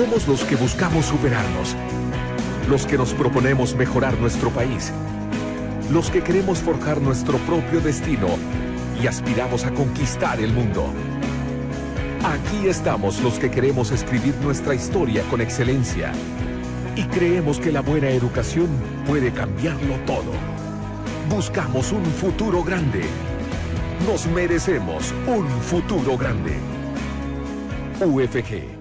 Somos los que buscamos superarnos, los que nos proponemos mejorar nuestro país, los que queremos forjar nuestro propio destino y aspiramos a conquistar el mundo. Aquí estamos los que queremos escribir nuestra historia con excelencia y creemos que la buena educación puede cambiarlo todo. Buscamos un futuro grande. Nos merecemos un futuro grande. UFG.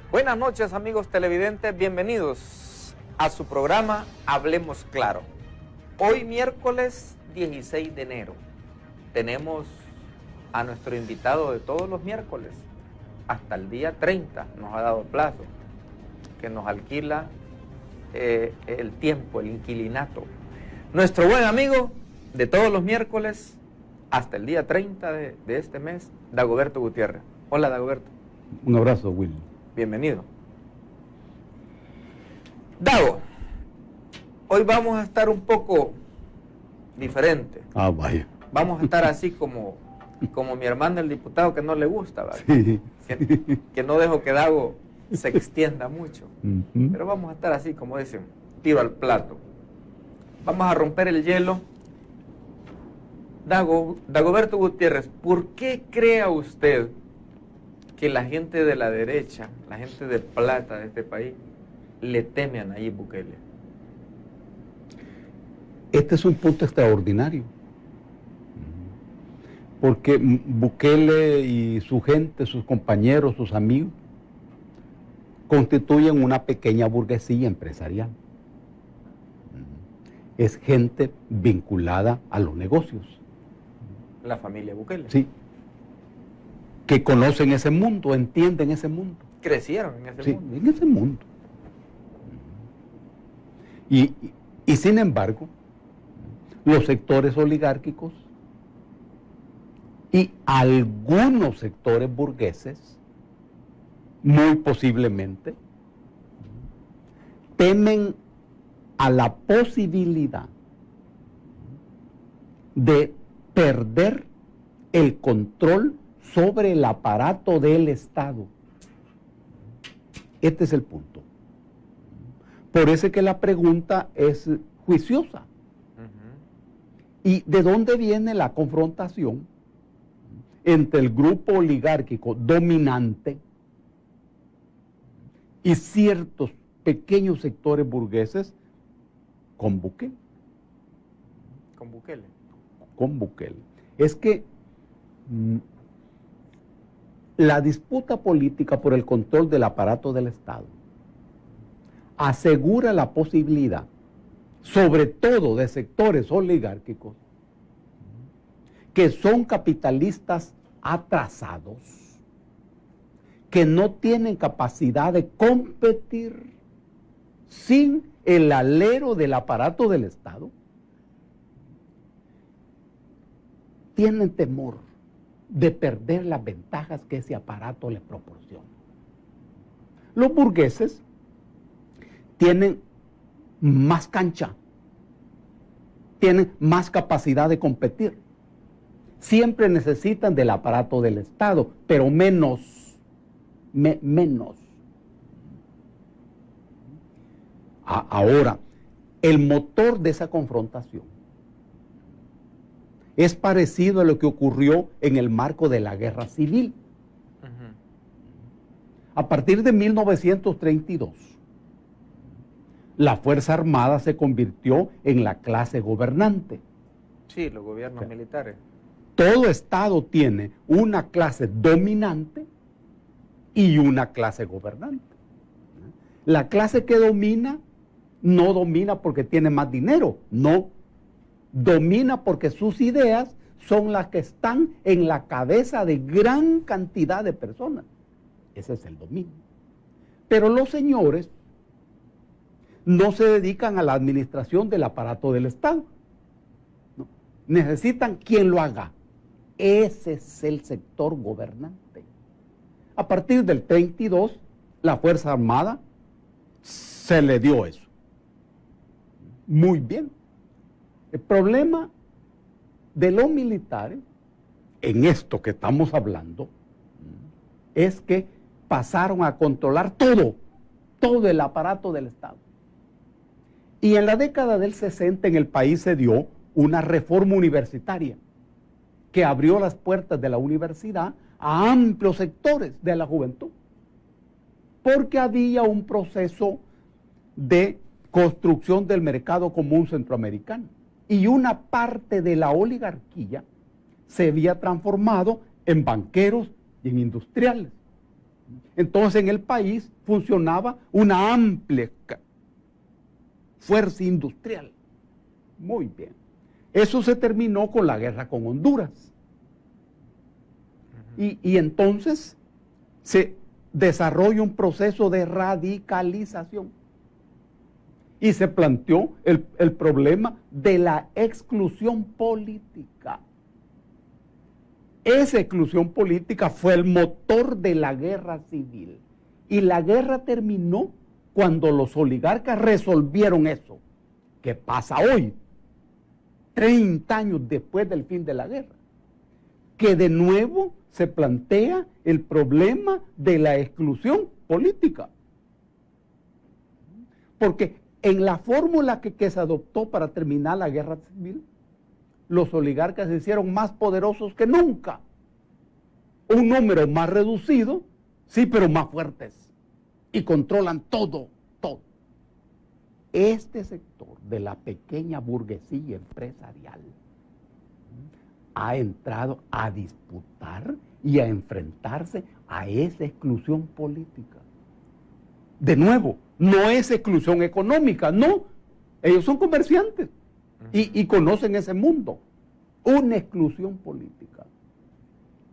Buenas noches, amigos televidentes, bienvenidos a su programa Hablemos Claro. Hoy miércoles 16 de enero tenemos a nuestro invitado de todos los miércoles hasta el día 30, nos ha dado plazo, que nos alquila el tiempo, el inquilinato. Nuestro buen amigo de todos los miércoles hasta el día 30 de este mes, Dagoberto Gutiérrez. Hola, Dagoberto. Un abrazo, Will. Bienvenido. Dago, hoy vamos a estar un poco diferente. Ah, vaya. Vamos a estar así como mi hermano el diputado que no le gusta, ¿vale? Sí. Que no dejo que Dago se extienda mucho. Pero vamos a estar así, como dicen, tiro al plato. Vamos a romper el hielo. Dagoberto Gutiérrez, ¿por qué crea usted que la gente de la derecha, la gente de plata de este país, le teme a Nayib Bukele? Este es un punto extraordinario, porque Bukele y su gente, sus compañeros, sus amigos, constituyen una pequeña burguesía empresarial. Es gente vinculada a los negocios. La familia Bukele. Sí. Que conocen ese mundo, entienden ese mundo. Crecieron en ese mundo. Sí, en ese mundo. Y sin embargo, los sectores oligárquicos y algunos sectores burgueses, muy posiblemente, temen a la posibilidad de perder el control sobre el aparato del Estado. Este es el punto. Por eso es que la pregunta es juiciosa. ¿Y de dónde viene la confrontación entre el grupo oligárquico dominante y ciertos pequeños sectores burgueses con Bukele? Con Bukele. Con Bukele. Es que la disputa política por el control del aparato del Estado asegura la posibilidad, sobre todo de sectores oligárquicos, que son capitalistas atrasados, que no tienen capacidad de competir sin el alero del aparato del Estado, tienen temor de perder las ventajas que ese aparato les proporciona. Los burgueses tienen más cancha, tienen más capacidad de competir. Siempre necesitan del aparato del Estado, pero menos. Ahora, el motor de esa confrontación es parecido a lo que ocurrió en el marco de la Guerra Civil. A partir de 1932, la Fuerza Armada se convirtió en la clase gobernante. Sí, los gobiernos militares. Todo Estado tiene una clase dominante y una clase gobernante. La clase que domina no domina porque tiene más dinero, no. Domina porque sus ideas son las que están en la cabeza de gran cantidad de personas. Ese es el dominio. Pero los señores no se dedican a la administración del aparato del Estado. No. Necesitan quien lo haga. Ese es el sector gobernante. A partir del 32, la Fuerza Armada se le dio eso. Muy bien. El problema de los militares, en esto que estamos hablando, es que pasaron a controlar todo el aparato del Estado. Y en la década del 60 en el país se dio una reforma universitaria que abrió las puertas de la universidad a amplios sectores de la juventud, porque había un proceso de construcción del mercado común centroamericano y una parte de la oligarquía se había transformado en banqueros y en industriales. Entonces en el país funcionaba una amplia fuerza industrial. Muy bien. Eso se terminó con la guerra con Honduras. Y entonces se desarrolla un proceso de radicalización. Y se planteó el problema de la exclusión política. Esa exclusión política fue el motor de la guerra civil. Y la guerra terminó cuando los oligarcas resolvieron eso. ¿Qué pasa hoy? 30 años después del fin de la guerra. Que de nuevo se plantea el problema de la exclusión política. Porque en la fórmula que se adoptó para terminar la guerra civil, los oligarcas se hicieron más poderosos que nunca. Un número más reducido, sí, pero más fuertes. Y controlan todo. Este sector de la pequeña burguesía empresarial ha entrado a disputar y a enfrentarse a esa exclusión política. De nuevo, no es exclusión económica, no. Ellos son comerciantes y conocen ese mundo. Una exclusión política.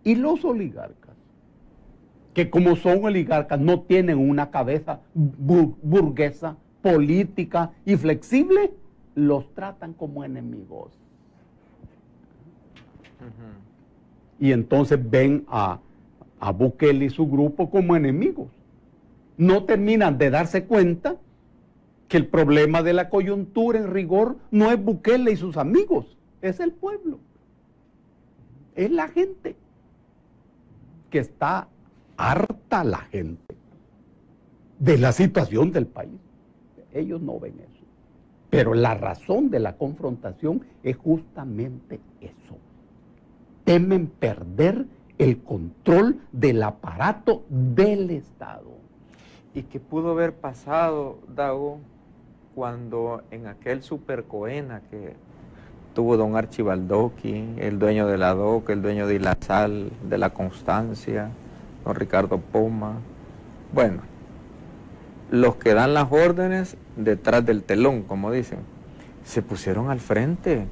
Y los oligarcas, que como son oligarcas no tienen una cabeza burguesa, política y flexible, los tratan como enemigos. Y entonces ven a Bukele y su grupo como enemigos. No terminan de darse cuenta que el problema de la coyuntura en rigor no es Bukele y sus amigos, es el pueblo. Es la gente que está harta, la gente, de la situación del país. Ellos no ven eso. Pero la razón de la confrontación es justamente eso. Temen perder el control del aparato del Estado. ¿Y qué pudo haber pasado, Dago, cuando en aquel supercoena que tuvo don Archibaldoqui, el dueño de la DOC, el dueño de la Sal, de la Constancia, don Ricardo Poma? Bueno, los que dan las órdenes detrás del telón, como dicen, se pusieron al frente.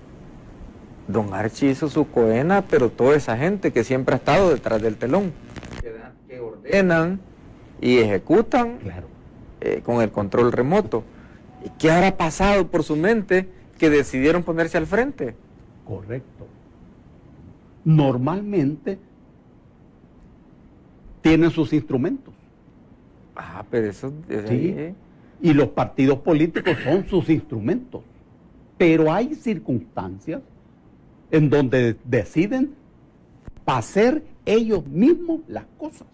Don Archi hizo su coena, pero toda esa gente que siempre ha estado detrás del telón, que ordenan y ejecutan, claro, con el control remoto. ¿Qué habrá pasado por su mente que decidieron ponerse al frente? Correcto. Normalmente tienen sus instrumentos. Ah, pero eso es sí, ahí, y los partidos políticos son sus instrumentos. Pero hay circunstancias en donde deciden hacer ellos mismos las cosas,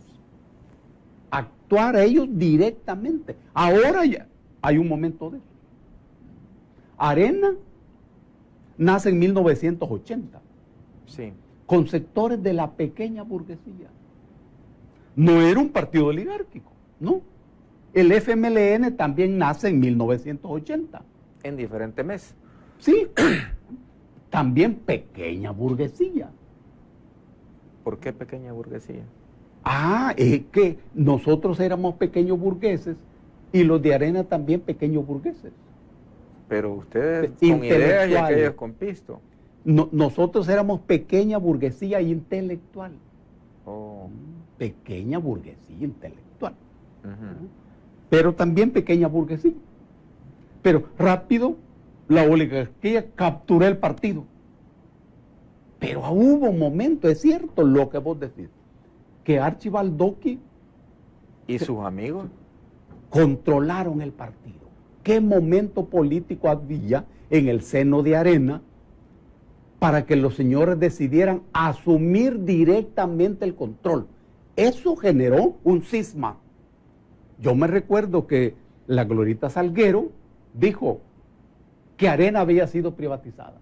actuar ellos directamente. Ahora ya hay un momento de eso. Arena nace en 1980, sí, con sectores de la pequeña burguesía. No era un partido oligárquico, no. El FMLN también nace en 1980. En diferentes meses. Sí, también pequeña burguesía. ¿Por qué pequeña burguesía? Ah, es que nosotros éramos pequeños burgueses y los de Arena también pequeños burgueses. Pero ustedes con ideas y aquellos con pisto. Nosotros éramos pequeña burguesía intelectual. Oh. Pequeña burguesía intelectual. Pero también pequeña burguesía. Pero rápido la oligarquía capturó el partido. Pero hubo un momento, es cierto lo que vos decís, que Archibaldoqui y sus amigos controlaron el partido. ¿Qué momento político había en el seno de Arena para que los señores decidieran asumir directamente el control? Eso generó un cisma. Yo me recuerdo que la Glorita Salguero dijo que Arena había sido privatizada.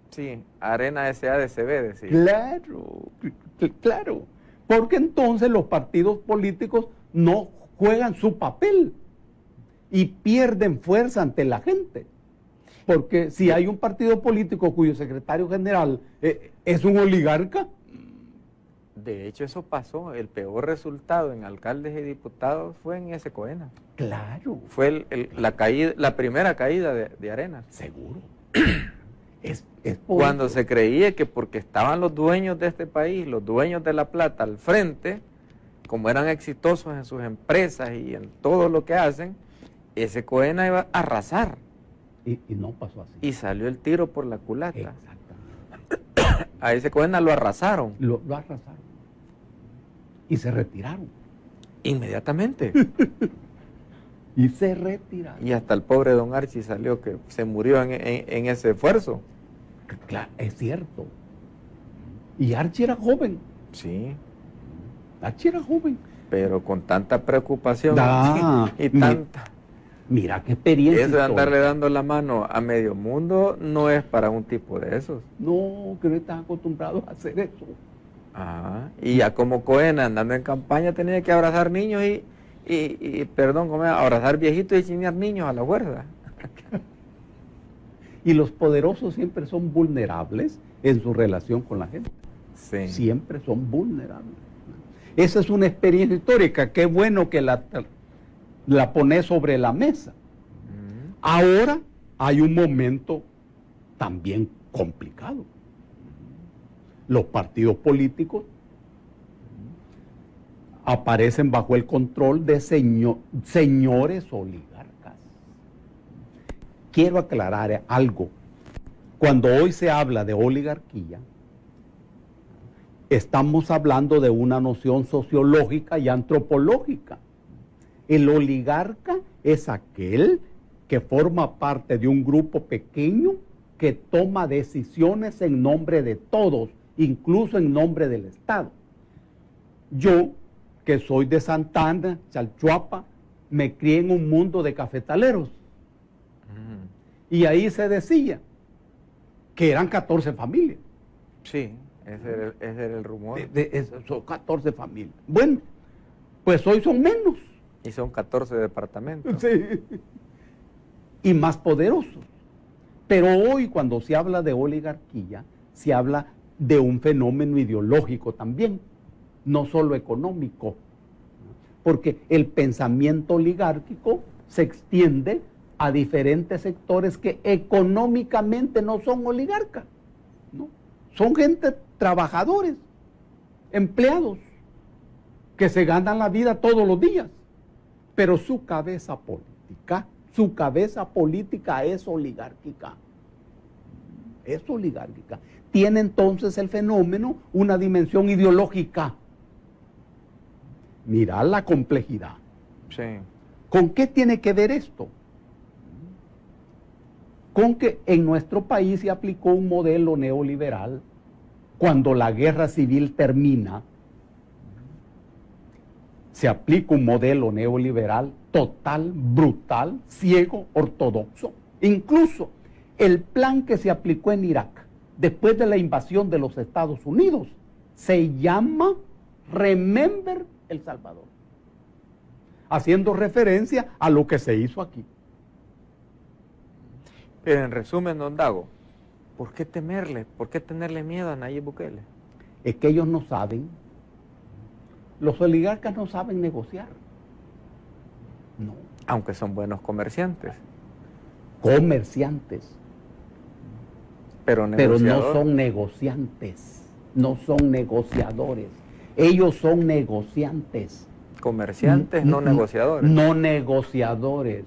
Sí, Arena SADCB, decía. Claro, claro. Porque entonces los partidos políticos no juegan su papel y pierden fuerza ante la gente. Porque si hay un partido político cuyo secretario general es un oligarca. De hecho, eso pasó. El peor resultado en alcaldes y diputados fue en ese Coena. Claro. Fue la primera caída de Arena. Seguro. Cuando se creía que porque estaban los dueños de este país, los dueños de la plata al frente, como eran exitosos en sus empresas y en todo lo que hacen, ese Coena iba a arrasar. Y no pasó así. Y salió el tiro por la culata. Exactamente. A ese Coena lo arrasaron. Lo arrasaron. Y se retiraron. Inmediatamente. Y se retiraron. Y hasta el pobre don Archie salió que se murió en ese esfuerzo. Claro, es cierto. Y Archie era joven. Sí. Archie era joven. Pero con tanta preocupación y tanta... Mira qué experiencia. Eso de andarle dando la mano a medio mundo no es para un tipo de esos. No, que no están acostumbrados a hacer eso. Y ya como Coena andando en campaña tenía que abrazar niños abrazar viejitos y chinear niños a la fuerza. Y los poderosos siempre son vulnerables en su relación con la gente. Sí. Siempre son vulnerables. Esa es una experiencia histórica. Qué bueno que la pones sobre la mesa. Ahora hay un momento también complicado. Los partidos políticos aparecen bajo el control de señores oligarcas. Quiero aclarar algo. Cuando hoy se habla de oligarquía, estamos hablando de una noción sociológica y antropológica. El oligarca es aquel que forma parte de un grupo pequeño que toma decisiones en nombre de todos, incluso en nombre del Estado. Yo, que soy de Santana, Chalchuapa, me crié en un mundo de cafetaleros. Y ahí se decía que eran 14 familias. Sí, ese era el rumor. Son 14 familias. Bueno, pues hoy son menos. Y son 14 departamentos. Sí. Y más poderosos. Pero hoy cuando se habla de oligarquía, se habla de un fenómeno ideológico también, no solo económico. Porque el pensamiento oligárquico se extiende a diferentes sectores que económicamente no son oligarcas, ¿no? Son gente, trabajadores, empleados, que se ganan la vida todos los días, pero su cabeza política es oligárquica. Es oligárquica. Tiene entonces el fenómeno una dimensión ideológica. Mirá la complejidad. Sí. ¿Con qué tiene que ver esto? Con que en nuestro país se aplicó un modelo neoliberal cuando la guerra civil termina. Se aplica un modelo neoliberal total, brutal, ciego, ortodoxo. Incluso el plan que se aplicó en Irak después de la invasión de los Estados Unidos se llama Remember El Salvador, haciendo referencia a lo que se hizo aquí. Pero en resumen, don Dago, ¿por qué temerle? ¿Por qué tenerle miedo a Nayib Bukele? Es que ellos no saben, los oligarcas no saben negociar. No. Aunque son buenos comerciantes. Comerciantes. Pero no son negociantes, no son negociadores. Ellos son negociantes. Comerciantes, no negociadores. No negociadores.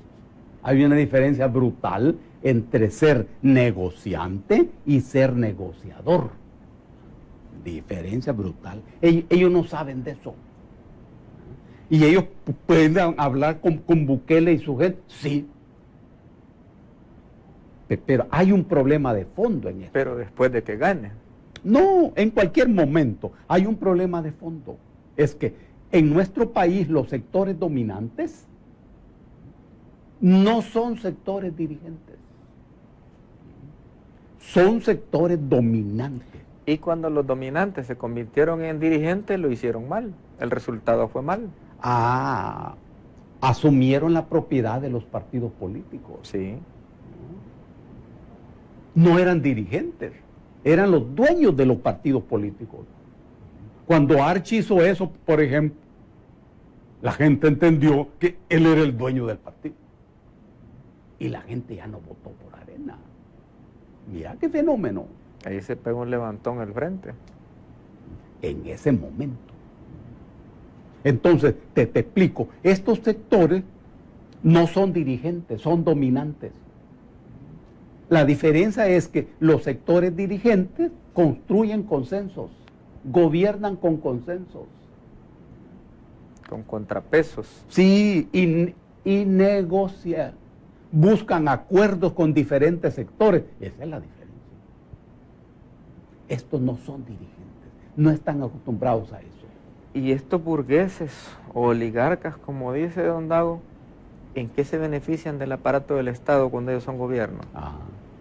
Hay una diferencia brutal entre ser negociante y ser negociador. Diferencia brutal. Ellos no saben de eso. Y ellos pueden hablar con Bukele y su gente, sí. Pero hay un problema de fondo en esto. Pero después de que gane. No, en cualquier momento hay un problema de fondo. Es que en nuestro país los sectores dominantes no son sectores dirigentes, son sectores dominantes. Y cuando los dominantes se convirtieron en dirigentes, lo hicieron mal. El resultado fue mal. Asumieron la propiedad de los partidos políticos. Sí. No eran dirigentes, eran los dueños de los partidos políticos. Cuando Archie hizo eso, por ejemplo, la gente entendió que él era el dueño del partido. Y la gente ya no votó por Arena. Mira qué fenómeno. Ahí se pegó un levantón al frente. En ese momento. Entonces, te explico, estos sectores no son dirigentes, son dominantes. La diferencia es que los sectores dirigentes construyen consensos, gobiernan con consensos. Con contrapesos. Sí, y negocian, buscan acuerdos con diferentes sectores. Esa es la diferencia. Estos no son dirigentes, no están acostumbrados a eso. Y estos burgueses o oligarcas, como dice don Dago, ¿en qué se benefician del aparato del Estado cuando ellos son gobierno?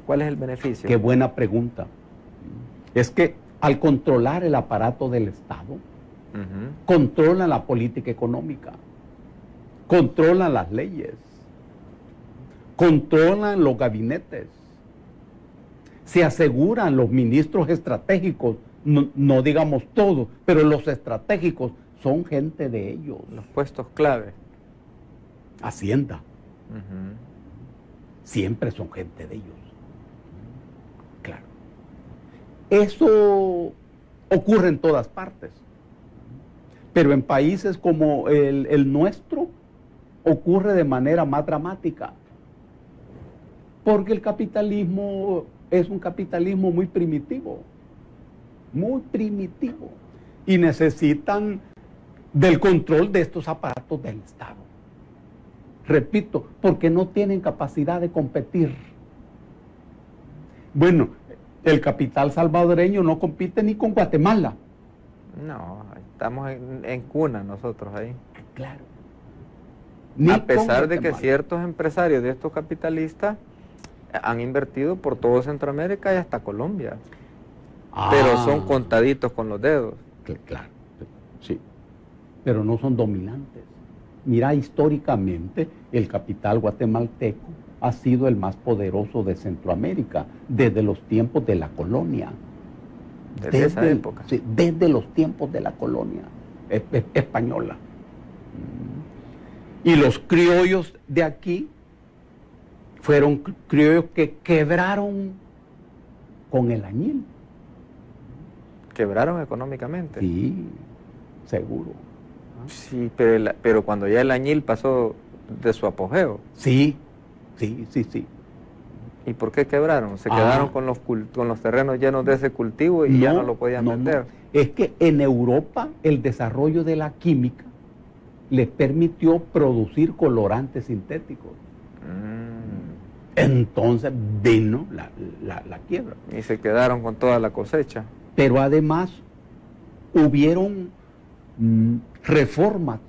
¿Cuál es el beneficio? Qué buena pregunta. Es que al controlar el aparato del Estado, controlan la política económica, controlan las leyes, controlan los gabinetes, se aseguran los ministros estratégicos, no digamos todos, pero los estratégicos son gente de ellos. Los puestos clave. Hacienda. Siempre son gente de ellos. Claro. Eso ocurre en todas partes. Pero en países como el nuestro, ocurre de manera más dramática. Porque el capitalismo es un capitalismo muy primitivo. Muy primitivo. Y necesitan del control de estos aparatos del Estado. Repito, porque no tienen capacidad de competir. Bueno, el capital salvadoreño no compite ni con Guatemala. No, estamos en cuna nosotros ahí. Claro. A pesar de que ciertos empresarios de estos capitalistas han invertido por todo Centroamérica y hasta Colombia. Pero son contaditos con los dedos. Claro, sí. Pero no son dominantes. Mira, históricamente el capital guatemalteco ha sido el más poderoso de Centroamérica desde los tiempos de la colonia. Desde esa época. Sí, desde los tiempos de la colonia española. Y los criollos de aquí fueron criollos que quebraron con el añil. ¿Quebraron económicamente? Sí, seguro. Sí, pero cuando ya el añil pasó de su apogeo. Sí. ¿Y por qué quebraron? ¿Se quedaron con los terrenos llenos de ese cultivo y ya no lo podían vender? Es que en Europa el desarrollo de la química les permitió producir colorantes sintéticos. Entonces vino la quiebra. Y se quedaron con toda la cosecha. Pero además hubieron reformas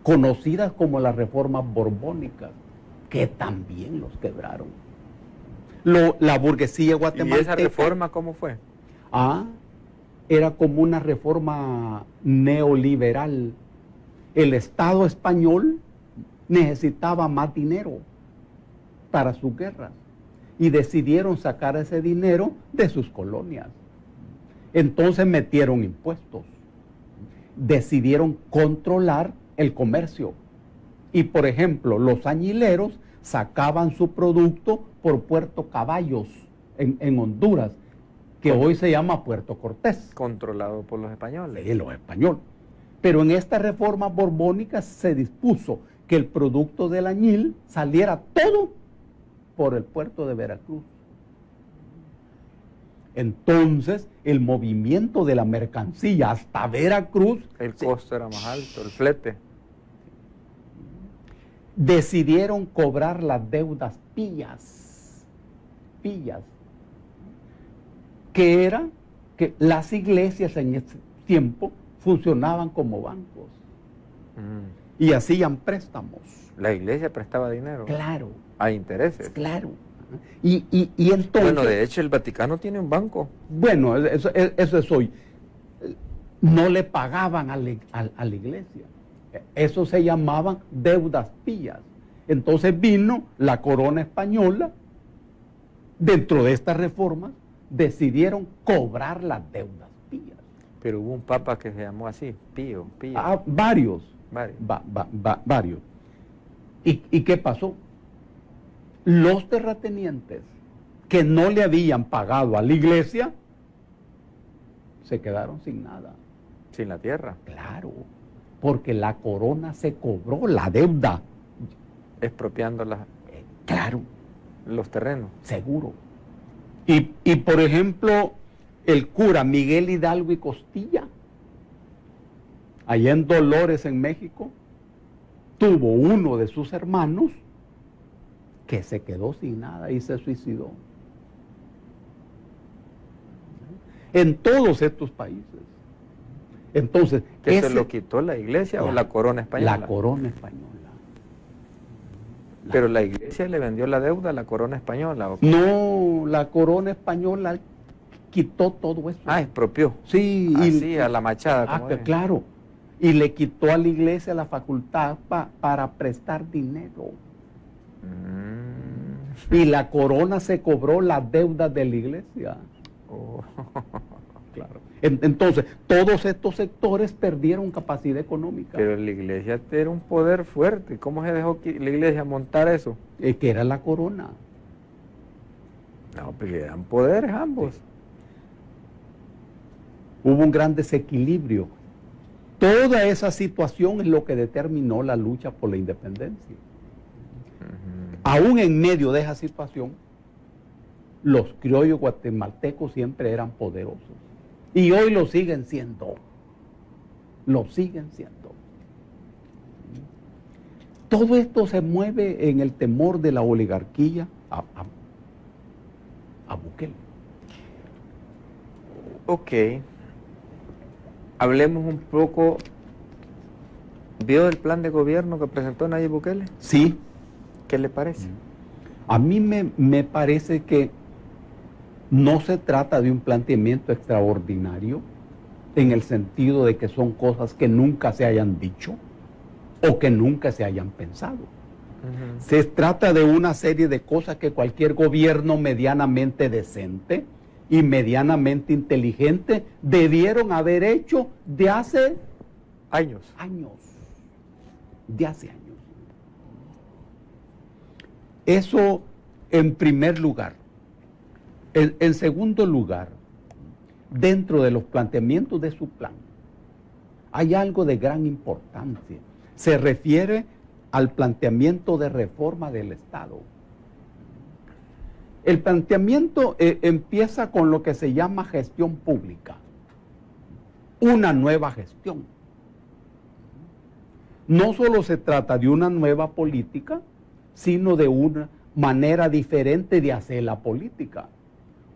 conocidas como las reformas borbónicas, que también los quebraron. La burguesía guatemalteca... ¿Y esa reforma cómo fue? Era como una reforma neoliberal. El Estado español necesitaba más dinero para sus guerras y decidieron sacar ese dinero de sus colonias. Entonces metieron impuestos, decidieron controlar el comercio. Y por ejemplo, los añileros sacaban su producto por Puerto Caballos, en Honduras, que hoy se llama Puerto Cortés. Controlado por los españoles. Sí, los españoles. Pero en esta reforma borbónica se dispuso que el producto del añil saliera todo por el puerto de Veracruz. Entonces, el movimiento de la mercancía hasta Veracruz... El costo era más alto, el flete. Decidieron cobrar las deudas pillas, que era que las iglesias en ese tiempo funcionaban como bancos Mm. y hacían préstamos. La iglesia prestaba dinero Claro, a intereses. claro. Y entonces... Bueno, de hecho el Vaticano tiene un banco. Bueno, eso es hoy. No le pagaban a la iglesia. Eso se llamaban deudas pías. Entonces vino la corona española. Dentro de estas reformas decidieron cobrar las deudas pías. Pero hubo un papa que se llamó así, Pío. Varios. Varios. Varios. ¿Y qué pasó? Los terratenientes que no le habían pagado a la iglesia se quedaron sin nada. Sin la tierra. Claro, porque la corona se cobró la deuda. Expropiando Claro, los terrenos. seguro. Y por ejemplo, el cura Miguel Hidalgo y Costilla, allá en Dolores, en México, tuvo uno de sus hermanos que se quedó sin nada y se suicidó. En todos estos países. Entonces, ¿Que se lo quitó la iglesia o la corona española? La corona española. Pero la iglesia le vendió la deuda a la corona española. ¿O? No, la corona española quitó todo eso. Ah, expropió. Sí. Así, a la machada. Como claro. Y le quitó a la iglesia la facultad para prestar dinero. Y la corona se cobró las deudas de la iglesia. Oh. Claro. Entonces, todos estos sectores perdieron capacidad económica. Pero la iglesia era un poder fuerte. ¿Cómo se dejó la iglesia montar eso? Que era la corona. No, pero le dan poderes ambos. Sí. Hubo un gran desequilibrio. Toda esa situación es lo que determinó la lucha por la independencia. Aún en medio de esa situación, los criollos guatemaltecos siempre eran poderosos. Y hoy lo siguen siendo. Lo siguen siendo. Todo esto se mueve en el temor de la oligarquía a Bukele. Ok. Hablemos un poco. ¿Vio el plan de gobierno que presentó Nayib Bukele? Sí. ¿Qué le parece? A mí me parece que no se trata de un planteamiento extraordinario en el sentido de que son cosas que nunca se hayan dicho o que nunca se hayan pensado. Se trata de una serie de cosas que cualquier gobierno medianamente decente y medianamente inteligente debieron haber hecho de hace años. De hace años. Eso en primer lugar. En segundo lugar, dentro de los planteamientos de su plan, hay algo de gran importancia. Se refiere al planteamiento de reforma del Estado. El planteamiento empieza con lo que se llama gestión pública, una nueva gestión. No solo se trata de una nueva política, sino de una manera diferente de hacer la política.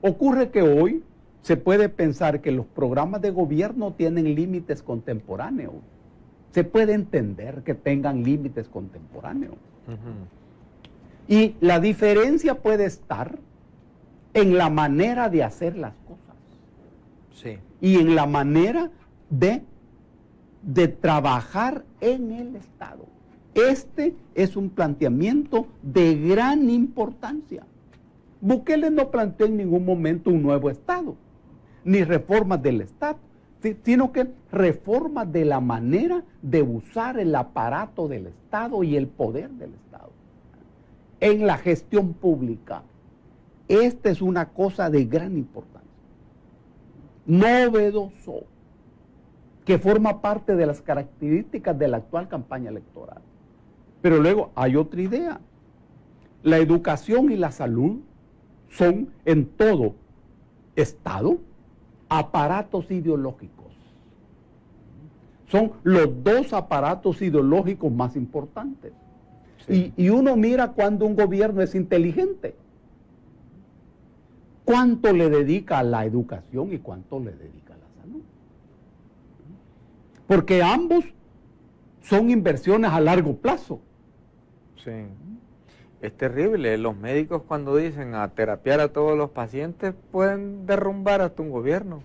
Ocurre que hoy se puede pensar que los programas de gobierno tienen límites contemporáneos. Se puede entender que tengan límites contemporáneos. Y la diferencia puede estar en la manera de hacer las cosas. Sí. Y en la manera de trabajar en el Estado. Este es un planteamiento de gran importancia. Bukele no planteó en ningún momento un nuevo Estado, ni reformas del Estado, sino que reformas de la manera de usar el aparato del Estado y el poder del Estado en la gestión pública. Esta es una cosa de gran importancia, novedoso, que forma parte de las características de la actual campaña electoral. Pero luego hay otra idea. La educación y la salud son en todo Estado aparatos ideológicos. Son los dos aparatos ideológicos más importantes. Sí. Y uno mira cuando un gobierno es inteligente. ¿Cuánto le dedica a la educación y cuánto le dedica a la salud? porque ambos son inversiones a largo plazo. Sí. Es terrible. Los médicos cuando dicen a terapiar a todos los pacientes pueden derrumbar hasta un gobierno.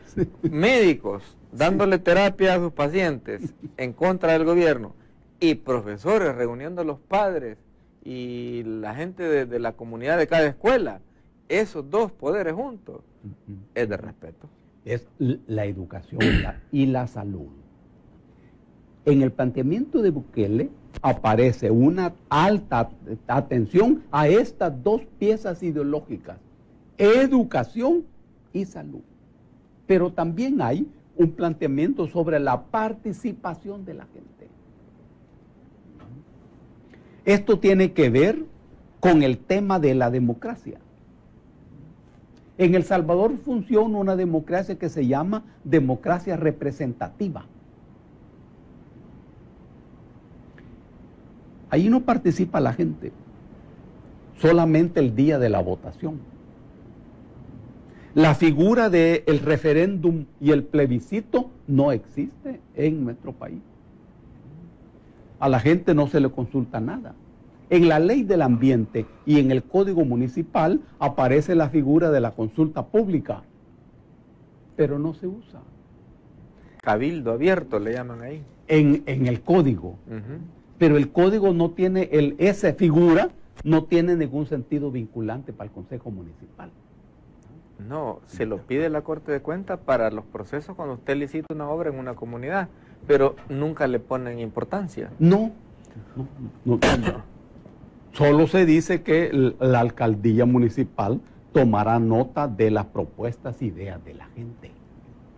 Sí. Médicos dándole terapia a sus pacientes en contra del gobierno y profesores reuniendo a los padres y la gente de la comunidad de cada escuela. Esos dos poderes juntos es de respeto. Es la educación y la salud. En el planteamiento de Bukele aparece una alta atención a estas dos piezas ideológicas, educación y salud. Pero también hay un planteamiento sobre la participación de la gente. Esto tiene que ver con el tema de la democracia. En El Salvador funciona una democracia que se llama democracia representativa. Ahí no participa la gente, solamente el día de la votación. La figura del referéndum y el plebiscito no existe en nuestro país. A la gente no se le consulta nada. En la ley del ambiente y en el código municipal aparece la figura de la consulta pública, pero no se usa. Cabildo abierto le llaman ahí. En el código. Pero el código no tiene, esa figura no tiene ningún sentido vinculante para el Consejo Municipal. No, se lo pide la Corte de Cuentas para los procesos cuando usted licita una obra en una comunidad, pero nunca le ponen importancia. No. Solo se dice que la alcaldía municipal tomará nota de las propuestas e ideas de la gente.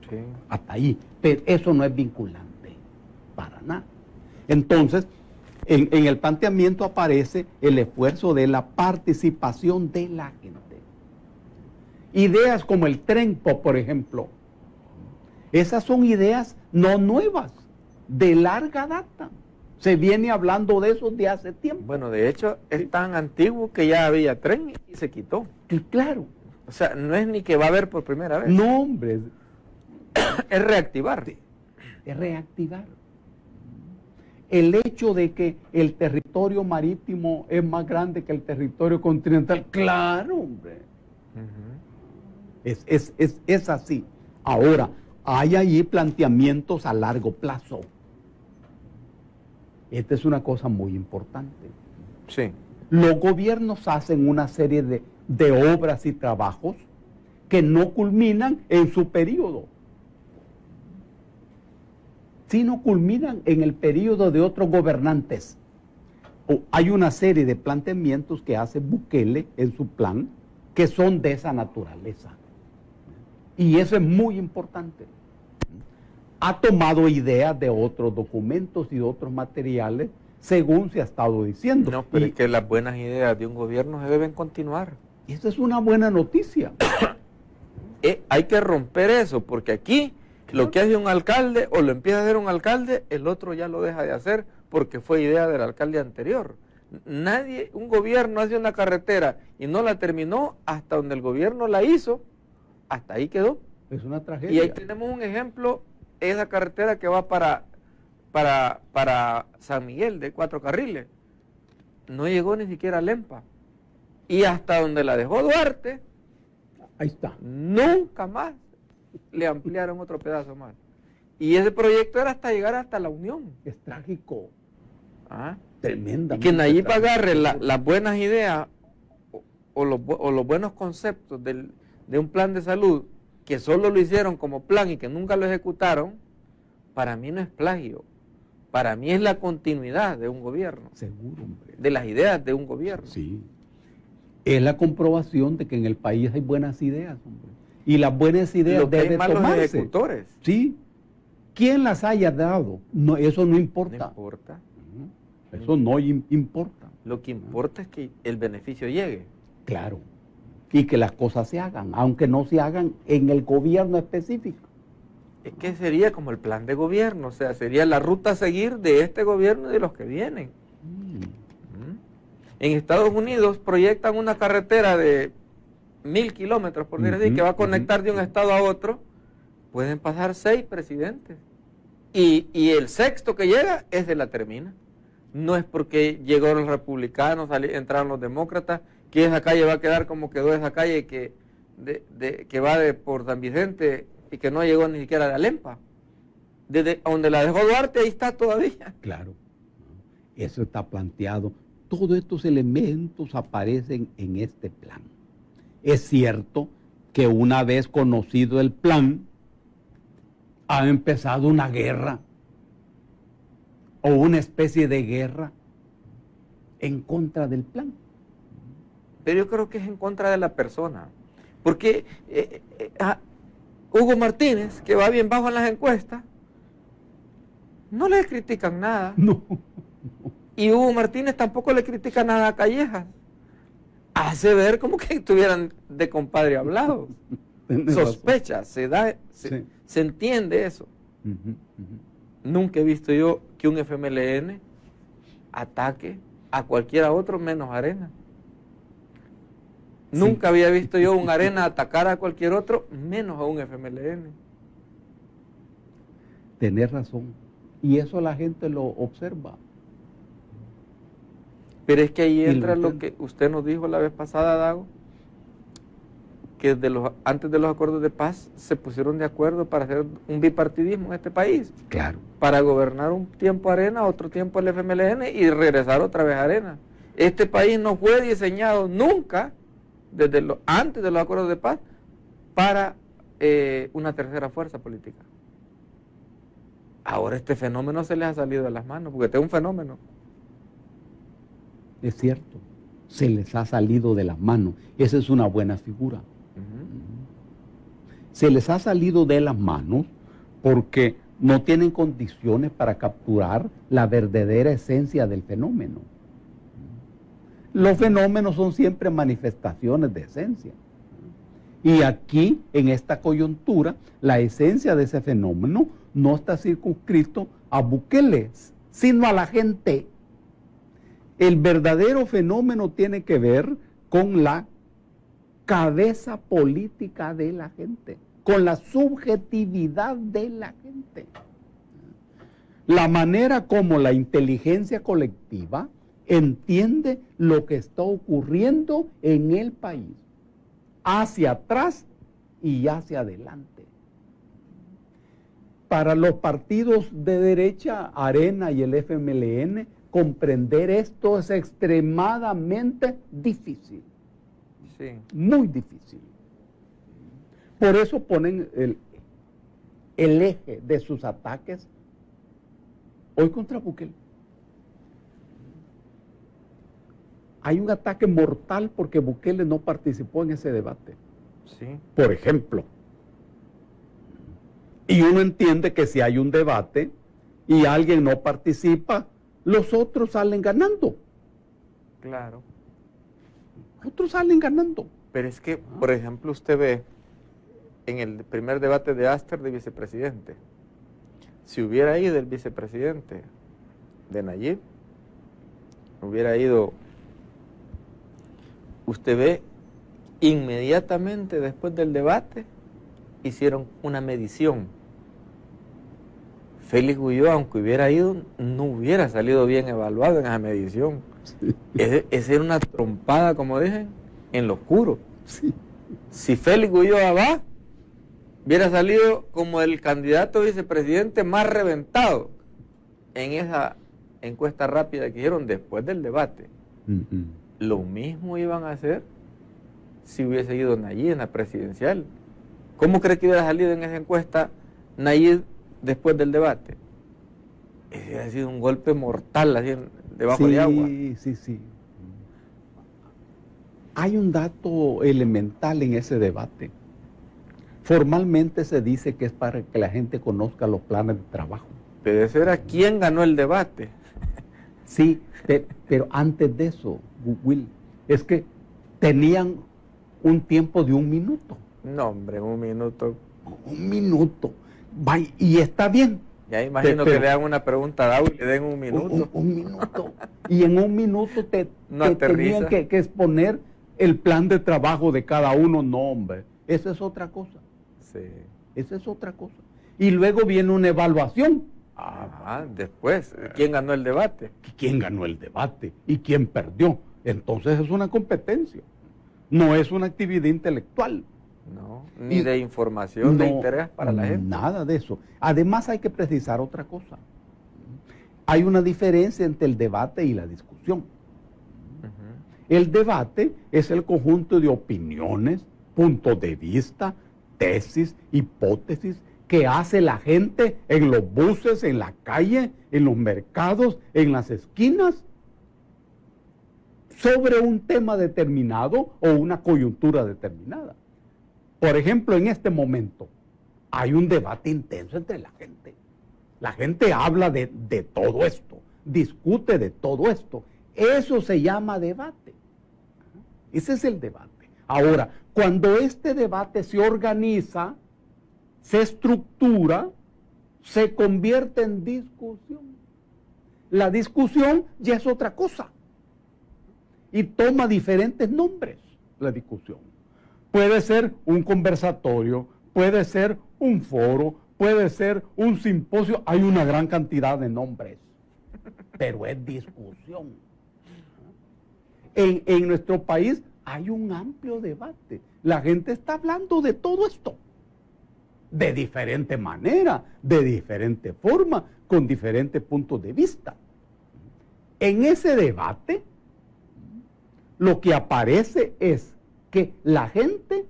Sí. Hasta ahí. Pero eso no es vinculante para nada. Entonces, en el planteamiento aparece el esfuerzo de la participación de la gente. Ideas como el tren, por ejemplo, esas son ideas no nuevas, de larga data. Se viene hablando de eso de hace tiempo. Bueno, de hecho, es tan antiguo que ya había tren y se quitó. Claro. O sea, no es ni que va a haber por primera vez. No, hombre. Es reactivar. Es reactivar. El hecho de que el territorio marítimo es más grande que el territorio continental, claro, hombre. Es así. Ahora, hay allí planteamientos a largo plazo. Esta es una cosa muy importante. Sí. Los gobiernos hacen una serie de obras y trabajos que no culminan en su periodo, sino culminan en el periodo de otros gobernantes. Hay una serie de planteamientos que hace Bukele en su plan que son de esa naturaleza. Y eso es muy importante. Ha tomado ideas de otros documentos y otros materiales según se ha estado diciendo. No, pero es que las buenas ideas de un gobierno se deben continuar. Esa es una buena noticia. Hay que romper eso, porque aquí lo que hace un alcalde o lo empieza a hacer un alcalde, el otro ya lo deja de hacer porque fue idea del alcalde anterior. Un gobierno hace una carretera y no la terminó hasta donde el gobierno la hizo, hasta ahí quedó. Es una tragedia. Y ahí tenemos un ejemplo, esa carretera que va para San Miguel de 4 carriles. No llegó ni siquiera a Lempa. Y hasta donde la dejó Duarte, ahí está. Nunca más le ampliaron otro pedazo más. Y ese proyecto era hasta llegar hasta la Unión. Es trágico. ¿Ah? Tremenda. Y que Nayib agarre las buenas ideas o los buenos conceptos de un plan de salud que solo lo hicieron como plan y que nunca lo ejecutaron, para mí no es plagio. Para mí es la continuidad de un gobierno. Seguro, hombre. De las ideas de un gobierno. Sí. Es la comprobación de que en el país hay buenas ideas, hombre. Y las buenas ideas deben tomarse. Los ejecutores. Sí. ¿Quién las haya dado? No, eso no importa. No importa. Eso no importa. Lo que importa es que el beneficio llegue. Claro. Y que las cosas se hagan, aunque no se hagan en el gobierno específico. Es que sería como el plan de gobierno, o sea, sería la ruta a seguir de este gobierno y de los que vienen. En Estados Unidos proyectan una carretera de 1000 kilómetros, por decir así, que va a conectar de un estado a otro. Pueden pasar 6 presidentes Y el sexto que llega es de la termina. No es porque llegaron los republicanos, entraron los demócratas, que esa calle va a quedar como quedó esa calle que va por San Vicente y que no llegó ni siquiera a la Lempa. Desde donde la dejó Duarte, ahí está todavía. Claro, eso está planteado. Todos estos elementos aparecen en este plan. Es cierto que una vez conocido el plan, ha empezado una guerra o una especie de guerra en contra del plan. Pero yo creo que es en contra de la persona. Porque Hugo Martínez, que va bien bajo en las encuestas, no le critican nada. No. Y Hugo Martínez tampoco le critica nada a Callejas. Hace ver como que estuvieran de compadre hablado. Sospecha, se entiende eso. Nunca he visto yo que un FMLN ataque a cualquiera otro menos Arena. Sí. Nunca había visto yo un Arena atacar a cualquier otro menos a un FMLN. Tenés razón. Y eso la gente lo observa. Pero es que ahí entra lo que usted nos dijo la vez pasada, Dago, que antes de los acuerdos de paz se pusieron de acuerdo para hacer un bipartidismo en este país. Claro. Para gobernar un tiempo Arena, otro tiempo el FMLN y regresar otra vez a Arena. Este país no fue diseñado nunca, antes de los acuerdos de paz, para una tercera fuerza política. Ahora este fenómeno se les ha salido de las manos, porque este es un fenómeno. Es cierto, se les ha salido de las manos. Esa es una buena figura. Se les ha salido de las manos porque no tienen condiciones para capturar la verdadera esencia del fenómeno. Los fenómenos son siempre manifestaciones de esencia. Y aquí, en esta coyuntura, la esencia de ese fenómeno no está circunscrito a Bukele, sino a la gente. El verdadero fenómeno tiene que ver con la cabeza política de la gente, con la subjetividad de la gente. La manera como la inteligencia colectiva entiende lo que está ocurriendo en el país, hacia atrás y hacia adelante. Para los partidos de derecha, Arena y el FMLN, comprender esto es extremadamente difícil. Sí. Muy difícil. Por eso ponen el eje de sus ataques hoy contra Bukele. Hay un ataque mortal porque Bukele no participó en ese debate. Sí. Por ejemplo. Y uno entiende que si hay un debate y alguien no participa, los otros salen ganando. Claro. Otros salen ganando. Pero es que, por ejemplo, usted ve en el primer debate de Aster de vicepresidente, si hubiera ido el vicepresidente de Nayib, hubiera ido, usted ve, inmediatamente después del debate, hicieron una medición. Félix Ulloa, aunque hubiera ido, no hubiera salido bien evaluado en esa medición. Sí. Esa era una trompada, como dicen, en lo oscuro. Sí. Si Félix Ulloa va, hubiera salido como el candidato vicepresidente más reventado en esa encuesta rápida que hicieron después del debate. Lo mismo iban a hacer si hubiese ido Nayib en la presidencial. ¿Cómo cree que hubiera salido en esa encuesta Nayib después del debate? Ese hubiera sido un golpe mortal así debajo de agua. Sí, sí. Hay un dato elemental en ese debate. Formalmente se dice que es para que la gente conozca los planes de trabajo. Pero ese era quién ganó el debate. Sí, pero antes de eso, Will, es que tenían un tiempo de 1 minuto. No, hombre, 1 minuto. 1 minuto. Y está bien. Ya imagino que le dan una pregunta a Dago y le den 1 minuto. Un minuto. Y en 1 minuto te tenían que exponer el plan de trabajo de cada uno. No, hombre. Esa es otra cosa. Sí. Esa es otra cosa. Y luego viene una evaluación. Después, ¿quién ganó el debate? ¿Quién ganó el debate y quién perdió? Entonces es una competencia, no es una actividad intelectual. No, ni de información, de interés para la gente. Nada de eso. Además hay que precisar otra cosa. Hay una diferencia entre el debate y la discusión. El debate es el conjunto de opiniones, puntos de vista, tesis, hipótesis que hace la gente en los buses, en la calle, en los mercados, en las esquinas, sobre un tema determinado o una coyuntura determinada. Por ejemplo, en este momento hay un debate intenso entre la gente. La gente habla de todo esto, discute de todo esto. Eso se llama debate. Ese es el debate. Ahora, cuando este debate se organiza, se estructura, se convierte en discusión. La discusión ya es otra cosa. Y toma diferentes nombres, la discusión. Puede ser un conversatorio, puede ser un foro, puede ser un simposio. Hay una gran cantidad de nombres, pero es discusión. En nuestro país hay un amplio debate. La gente está hablando de todo esto, de diferente manera, de diferente forma, con diferentes puntos de vista. En ese debate, lo que aparece es que la gente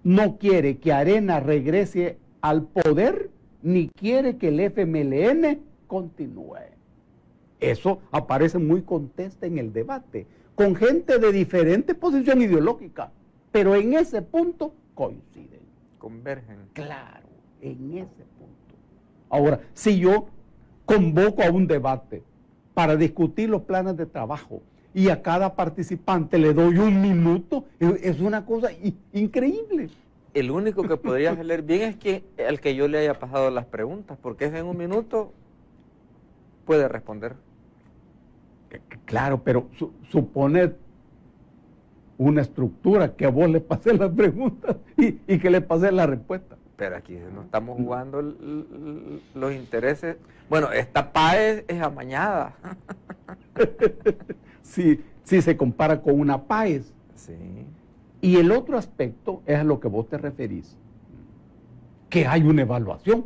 no quiere que Arena regrese al poder, ni quiere que el FMLN continúe. Eso aparece muy contesta en el debate, con gente de diferente posición ideológica, pero en ese punto coinciden. Convergen. Claro, en ese punto. Ahora, si yo convoco a un debate para discutir los planes de trabajo y a cada participante le doy 1 minuto, es una cosa increíble. El único que podría salir bien es el que yo le haya pasado las preguntas, porque es en 1 minuto puede responder. Claro, pero supone una estructura que a vos le pasé las preguntas y que le pasé la respuesta. Pero aquí no estamos jugando los intereses. Bueno, esta PAE es amañada. Sí, se compara con una PAES. Sí. Y el otro aspecto es a lo que vos te referís, que hay una evaluación.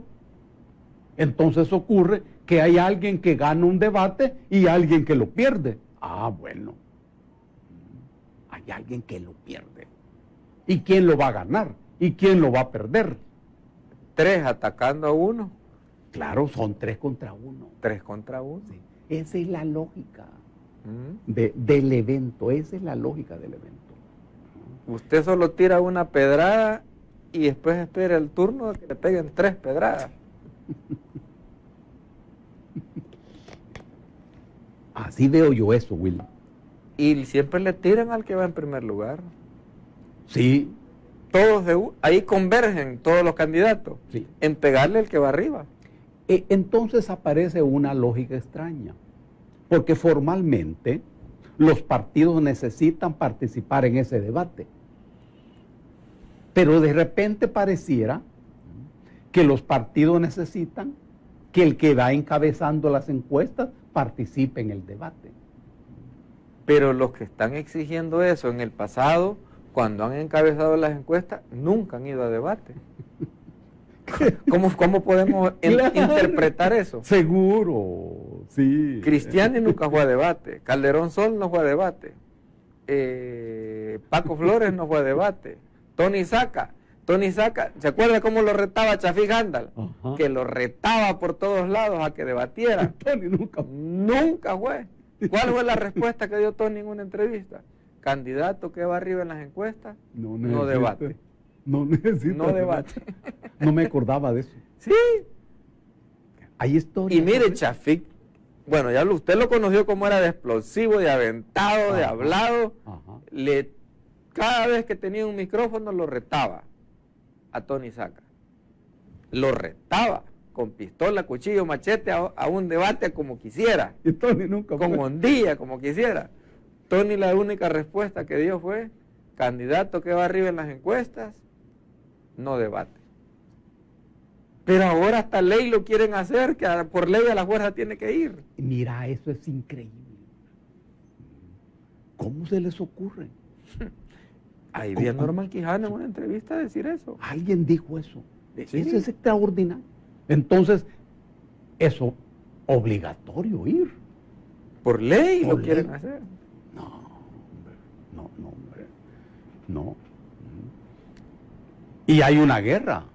Entonces ocurre que hay alguien que gana un debate y alguien que lo pierde. Ah, bueno. Hay alguien que lo pierde. ¿Y quién lo va a ganar? ¿Y quién lo va a perder? 3 atacando a 1. Claro, son 3 contra 1. 3 contra 1. Sí. Esa es la lógica del evento. Esa es la lógica del evento. Usted solo tira una pedrada y después espera el turno de que le peguen 3 pedradas. Así veo yo eso, Will. Y siempre le tiran al que va en primer lugar. Sí. Todos ahí convergen todos los candidatos, sí, en pegarle al que va arriba. Entonces aparece una lógica extraña, porque formalmente los partidos necesitan participar en ese debate. Pero de repente pareciera que los partidos necesitan que el que va encabezando las encuestas participe en el debate. Pero los que están exigiendo eso en el pasado, cuando han encabezado las encuestas, nunca han ido a debate. ¿Cómo podemos interpretar eso? Seguro, sí. Cristiani nunca fue a debate, Calderón Sol no fue a debate, Paco Flores no fue a debate, Tony Saca, ¿se acuerda cómo lo retaba Chafí Gándal? Que lo retaba por todos lados a que debatiera. Tony nunca fue. ¿Cuál fue la respuesta que dio Tony en una entrevista? Candidato que va arriba en las encuestas, no debate. No necesita. No debate. No me acordaba de eso. Sí. Hay historia. Y mire, Chafik, bueno, ya usted lo conoció como era de explosivo, de aventado, de hablado. Cada vez que tenía un micrófono lo retaba a Tony Saca. Lo retaba con pistola, cuchillo, machete a un debate como quisiera. Y Tony nunca con hondilla, como quisiera. Tony la única respuesta que dio fue, candidato que va arriba en las encuestas, no debate. Pero ahora hasta ley lo quieren hacer, que por ley a la fuerza tiene que ir. Mira, eso es increíble. ¿Cómo se les ocurre? Ahí vi a Norman Quijano en una entrevista decir eso. Alguien dijo eso. Sí. Eso es extraordinario. Entonces, eso obligatorio ir. Por ley Por lo quieren ley. hacer. No, hombre, no, hombre, no. Y hay una guerra.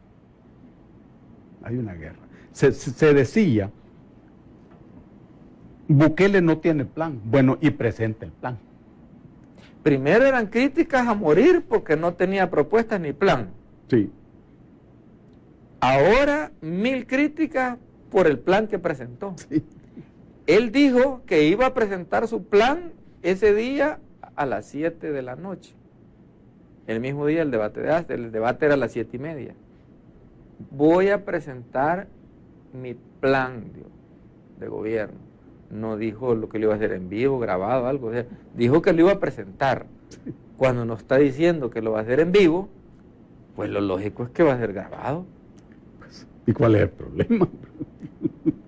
Hay una guerra. Se decía, Bukele no tiene plan. Bueno, y presenta el plan. Primero eran críticas a morir porque no tenía propuestas ni plan. Sí. Ahora 1000 críticas por el plan que presentó. Sí. Él dijo que iba a presentar su plan ese día a las 7 de la noche. El mismo día el debate era a las 7:30. Voy a presentar mi plan de gobierno. No dijo lo que le iba a hacer en vivo, grabado, algo. O sea, dijo que lo iba a presentar. Cuando nos está diciendo que lo va a hacer en vivo, pues lo lógico es que va a ser grabado. ¿Y cuál es el problema?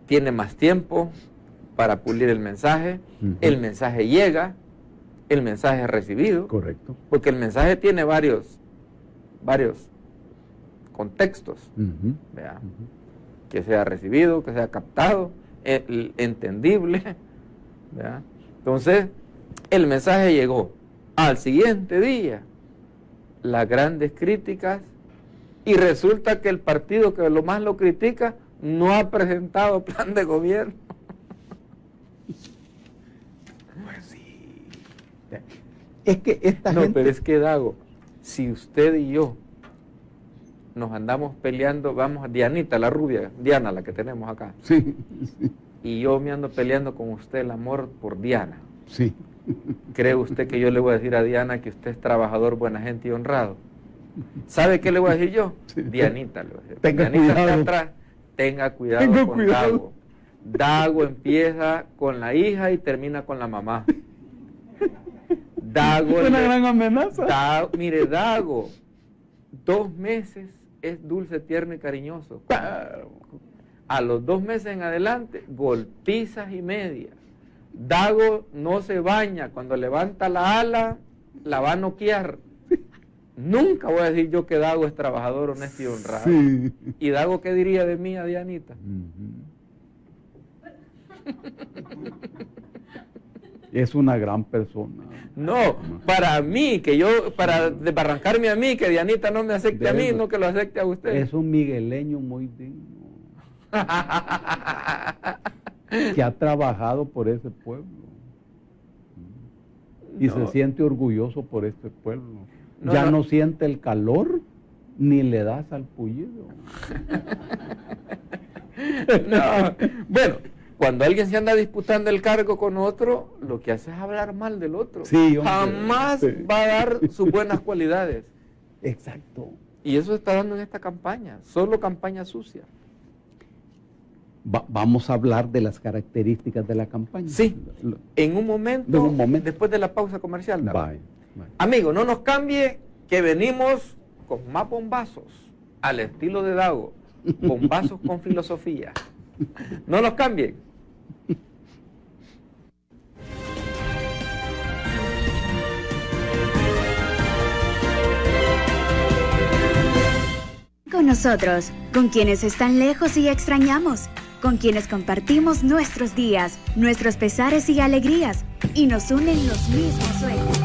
Tiene más tiempo para pulir el mensaje. Ujú. El mensaje llega, el mensaje es recibido. Correcto. Porque el mensaje tiene varios contextos, Ujú. ¿vea? Ujú. Que sea recibido, que sea captado, entendible, ¿vea? Entonces, el mensaje llegó. Al siguiente día, las grandes críticas, y resulta que el partido que lo más lo critica no ha presentado plan de gobierno. Pues sí. Es que esta No, gente... pero es que, Dago, si usted y yo nos andamos peleando, vamos, Dianita, la rubia, Diana, la que tenemos acá, Sí, y yo me ando peleando con usted el amor por Diana, sí. ¿cree usted que yo le voy a decir a Diana que usted es trabajador, buena gente y honrado? ¿Sabe qué le voy a decir yo? Sí. Dianita, le voy a decir. Tenga Dianita está cuidado. atrás, tenga cuidado Tenga con cuidado. Dago. Dago empieza con la hija y termina con la mamá. Dago, Es una gran amenaza. mire, Dago, 2 meses es dulce, tierno y cariñoso. A los 2 meses en adelante, golpizas y media. Dago no se baña, cuando levanta la ala, la va a noquear. Nunca voy a decir yo que Dago es trabajador, honesto y honrado. Sí. ¿Y Dago qué diría de mí a Dianita? Es una gran persona. No, para mí, para desbarrancarme a mí, que Dianita no me acepte a mí, no que lo acepte a usted. Es un migueleño muy digno. Que ha trabajado por ese pueblo. Y No. se siente orgulloso por este pueblo. No, Ya no. no siente el calor ni le da salpullido. No. Bueno, cuando alguien se anda disputando el cargo con otro, lo que hace es hablar mal del otro. Sí, hombre. Jamás Sí. va a dar sus buenas cualidades. Exacto. Y eso está dando en esta campaña, solo campaña sucia. Vamos a hablar de las características de la campaña. Sí. En un momento, después de la pausa comercial. Bye. Amigo, no nos cambie, que venimos con más bombazos, al estilo de Dago, bombazos con filosofía. No nos cambien. Con nosotros, con quienes están lejos y extrañamos, con quienes compartimos nuestros días, nuestros pesares y alegrías, y nos unen los mismos sueños.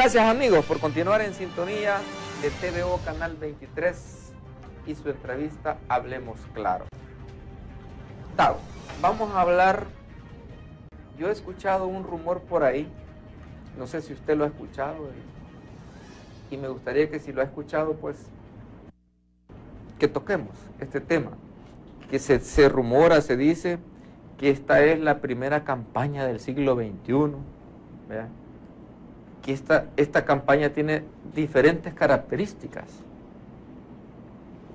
Gracias amigos por continuar en sintonía de TVO Canal 23 y su entrevista Hablemos Claro. Tao, vamos a hablar, yo he escuchado un rumor por ahí, no sé si usted lo ha escuchado y me gustaría que si lo ha escuchado pues que toquemos este tema, que se rumora, se dice que esta es la primera campaña del siglo XXI, ¿verdad? Que esta campaña tiene diferentes características.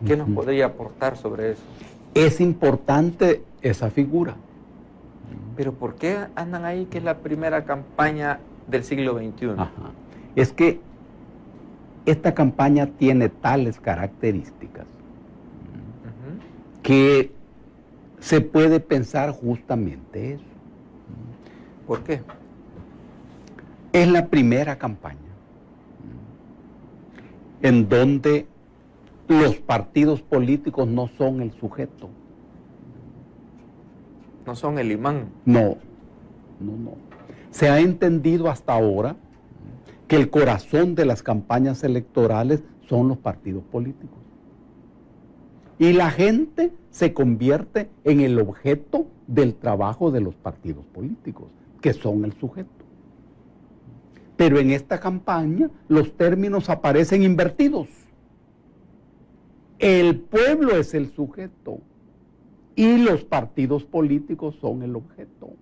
¿Qué nos podría aportar sobre eso? Es importante esa figura. Pero ¿por qué andan ahí que es la primera campaña del siglo XXI? Ajá. Es que esta campaña tiene tales características que se puede pensar justamente eso. ¿Por qué? Es la primera campaña en donde los partidos políticos no son el sujeto. No son el imán. No. Se ha entendido hasta ahora que el corazón de las campañas electorales son los partidos políticos. Y la gente se convierte en el objeto del trabajo de los partidos políticos, que son el sujeto. Pero en esta campaña los términos aparecen invertidos. El pueblo es el sujeto y los partidos políticos son el objeto.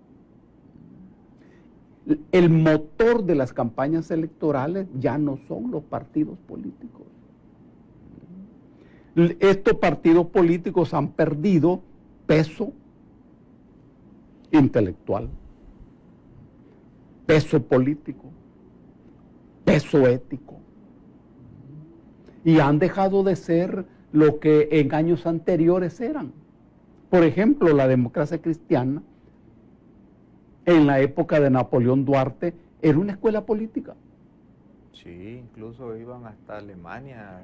El motor de las campañas electorales ya no son los partidos políticos. Estos partidos políticos han perdido peso intelectual, peso político, peso ético, y han dejado de ser lo que en años anteriores eran. Por ejemplo, la democracia cristiana, en la época de Napoleón Duarte, era una escuela política. Sí, incluso iban hasta Alemania,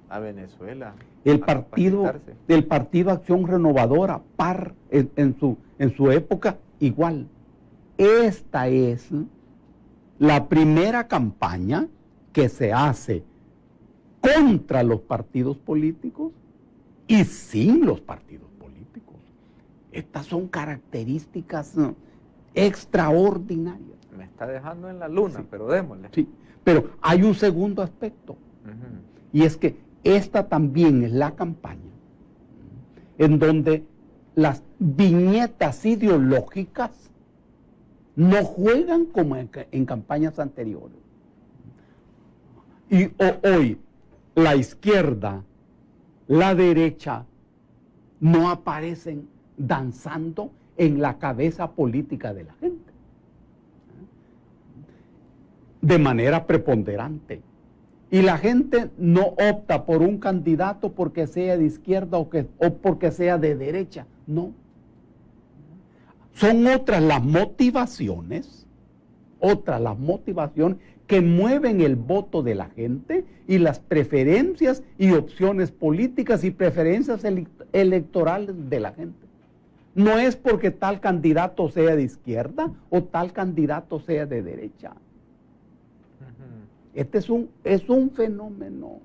a Venezuela. El partido Acción Renovadora, PAR, en su época, igual. Esta es la primera campaña que se hace contra los partidos políticos y sin los partidos políticos. Estas son características extraordinarias. Me está dejando en la luna, sí, pero démosle. Sí, pero hay un segundo aspecto, y es que esta también es la campaña en donde las viñetas ideológicas no juegan como en campañas anteriores. Y hoy la izquierda, la derecha, no aparecen danzando en la cabeza política de la gente de manera preponderante. Y la gente no opta por un candidato porque sea de izquierda o porque sea de derecha, no. Son otras las motivaciones que mueven el voto de la gente y las preferencias y opciones políticas y preferencias electorales de la gente. No es porque tal candidato sea de izquierda o tal candidato sea de derecha. Este es un fenómeno.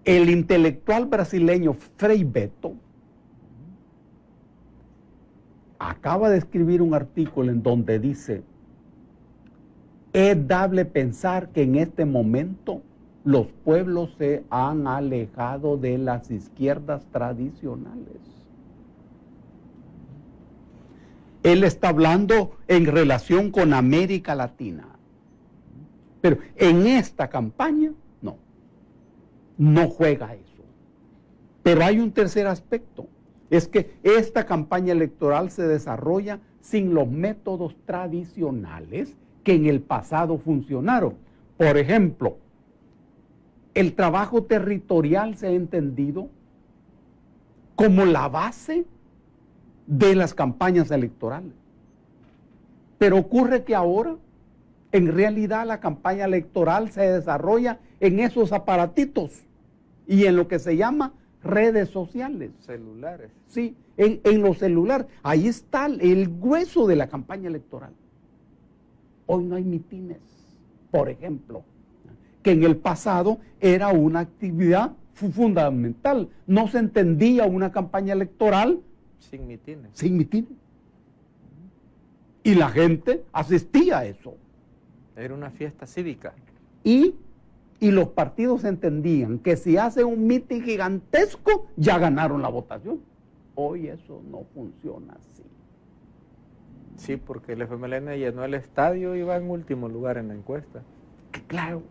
El intelectual brasileño Frei Beto acaba de escribir un artículo en donde dice: es dable pensar que en este momento los pueblos se han alejado de las izquierdas tradicionales. Él está hablando en relación con América Latina. Pero en esta campaña, no juega eso. Pero hay un tercer aspecto, es que esta campaña electoral se desarrolla sin los métodos tradicionales que en el pasado funcionaron. Por ejemplo, el trabajo territorial se ha entendido como la base de las campañas electorales. Pero ocurre que ahora, en realidad, la campaña electoral se desarrolla en esos aparatitos y en lo que se llama redes sociales. Celulares. Sí, en los celulares. Ahí está el grueso de la campaña electoral. Hoy no hay mitines, por ejemplo, que en el pasado era una actividad fundamental. No se entendía una campaña electoral sin mitines. Sin mitines. Y la gente asistía a eso. Era una fiesta cívica. Y los partidos entendían que si hacen un mitin gigantesco, ya ganaron la votación. Hoy eso no funciona así. Sí, porque el FMLN llenó el estadio y va en último lugar en la encuesta. Claro,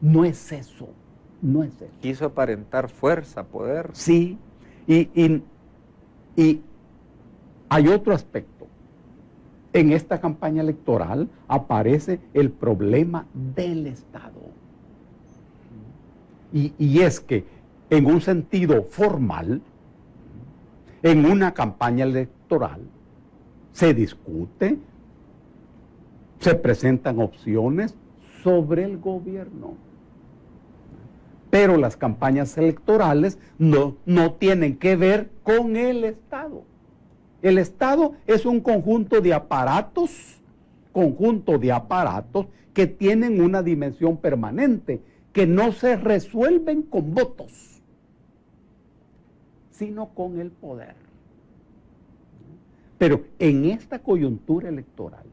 no es eso, no es eso. Quiso aparentar fuerza, poder. Sí, y hay otro aspecto. En esta campaña electoral aparece el problema del Estado. Y es que, en un sentido formal, en una campaña electoral, se discute, se presentan opciones sobre el gobierno. Pero las campañas electorales no tienen que ver con el Estado. El Estado es un conjunto de aparatos que tienen una dimensión permanente, que no se resuelven con votos, sino con el poder. Pero en esta coyuntura electoral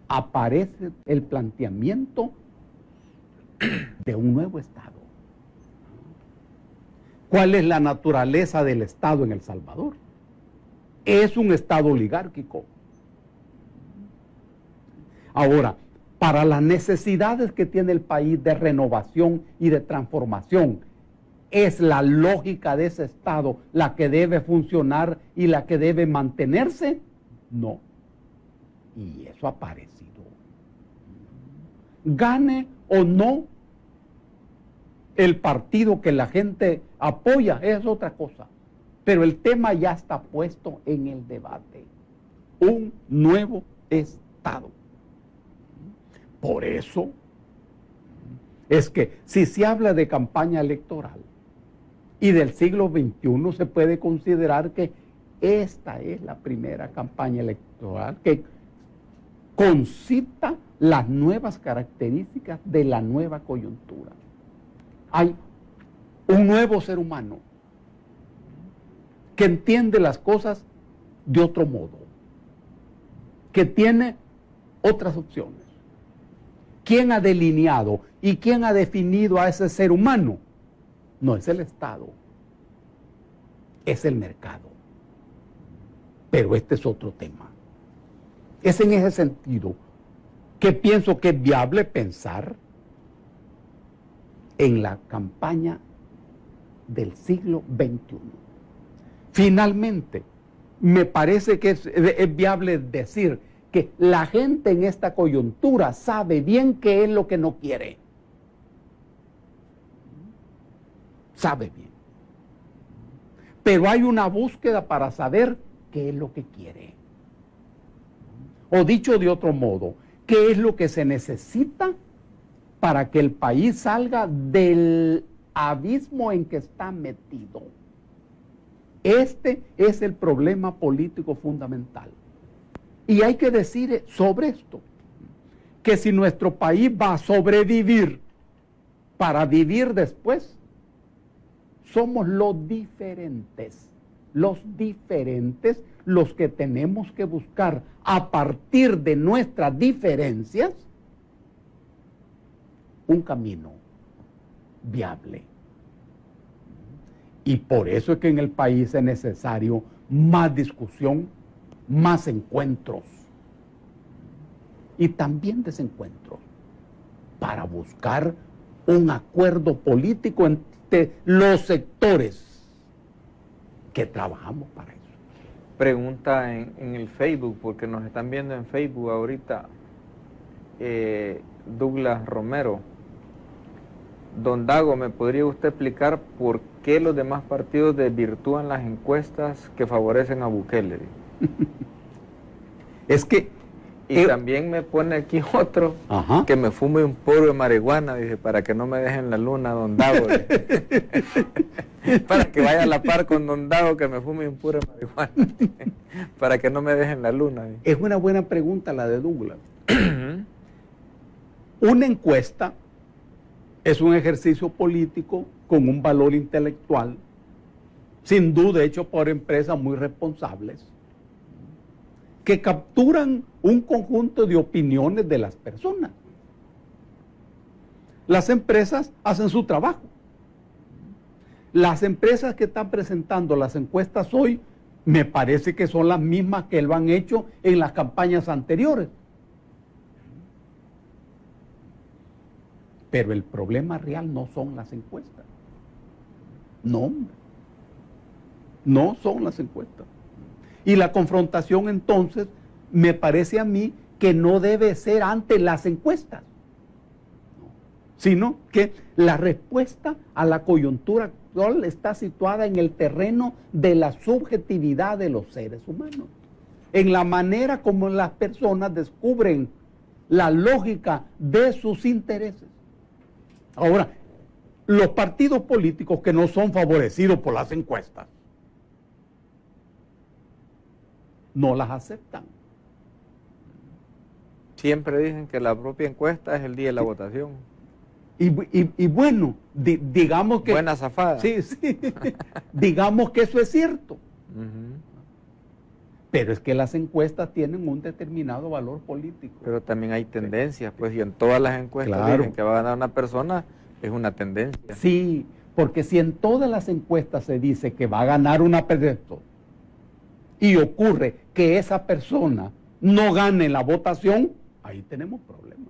aparece el planteamiento de un nuevo Estado. ¿Cuál es la naturaleza del Estado en El Salvador? Es un Estado oligárquico. Ahora, para las necesidades que tiene el país de renovación y de transformación, ¿es la lógica de ese Estado la que debe funcionar y la que debe mantenerse? No. Y eso ha aparecido. Gane o no el partido que la gente apoya, es otra cosa. Pero el tema ya está puesto en el debate. Un nuevo Estado. Por eso es que si se habla de campaña electoral y del siglo XXI, se puede considerar que esta es la primera campaña electoral que concita las nuevas características de la nueva coyuntura. Hay un nuevo ser humano que entiende las cosas de otro modo, que tiene otras opciones. ¿Quién ha delineado y quién ha definido a ese ser humano? No es el Estado, es el mercado. Pero este es otro tema. Es en ese sentido que pienso que es viable pensar en la campaña del siglo XXI. Finalmente, me parece que es viable decir que la gente en esta coyuntura sabe bien qué es lo que no quiere. Sabe bien. Pero hay una búsqueda para saber qué es lo que quiere. O dicho de otro modo, qué es lo que se necesita para que el país salga del abismo en que está metido. Este es el problema político fundamental. Y hay que decir sobre esto, que si nuestro país va a sobrevivir para vivir después, somos los diferentes los que tenemos que buscar a partir de nuestras diferencias un camino viable. Y por eso es que en el país es necesario más discusión, más encuentros y también desencuentros para buscar un acuerdo político entre los sectores que trabajamos para eso. Pregunta en el Facebook, porque nos están viendo en Facebook ahorita, Douglas Romero. Don Dago, ¿me podría usted explicar por qué los demás partidos desvirtúan las encuestas que favorecen a Bukele? Es que... Y también me pone aquí otro, que me fume un puro de marihuana, dice, para que no me dejen la luna, Don Dago. Para que vaya a la par con Don Dago, que me fume un puro de marihuana, para que no me dejen la luna. Es una buena pregunta la de Douglas. Una encuesta es un ejercicio político con un valor intelectual, sin duda hecho por empresas muy responsables, que capturan un conjunto de opiniones de las personas. Las empresas hacen su trabajo. Las empresas que están presentando las encuestas hoy, me parece que son las mismas que lo han hecho en las campañas anteriores. Pero el problema real no son las encuestas. No, hombre. No son las encuestas. Y la confrontación entonces, me parece a mí que no debe ser ante las encuestas, sino que la respuesta a la coyuntura actual está situada en el terreno de la subjetividad de los seres humanos, en la manera como las personas descubren la lógica de sus intereses. Ahora, los partidos políticos que no son favorecidos por las encuestas no las aceptan. Siempre dicen que la propia encuesta es el día de la votación. Y bueno, digamos que... Buena zafada. Sí, sí. Digamos que eso es cierto. Pero es que las encuestas tienen un determinado valor político. Pero también hay tendencias, pues, y en todas las encuestas dicen que va a ganar una persona, es una tendencia. Sí, porque si en todas las encuestas se dice que va a ganar una persona y ocurre que esa persona no gane la votación, ahí tenemos problemas.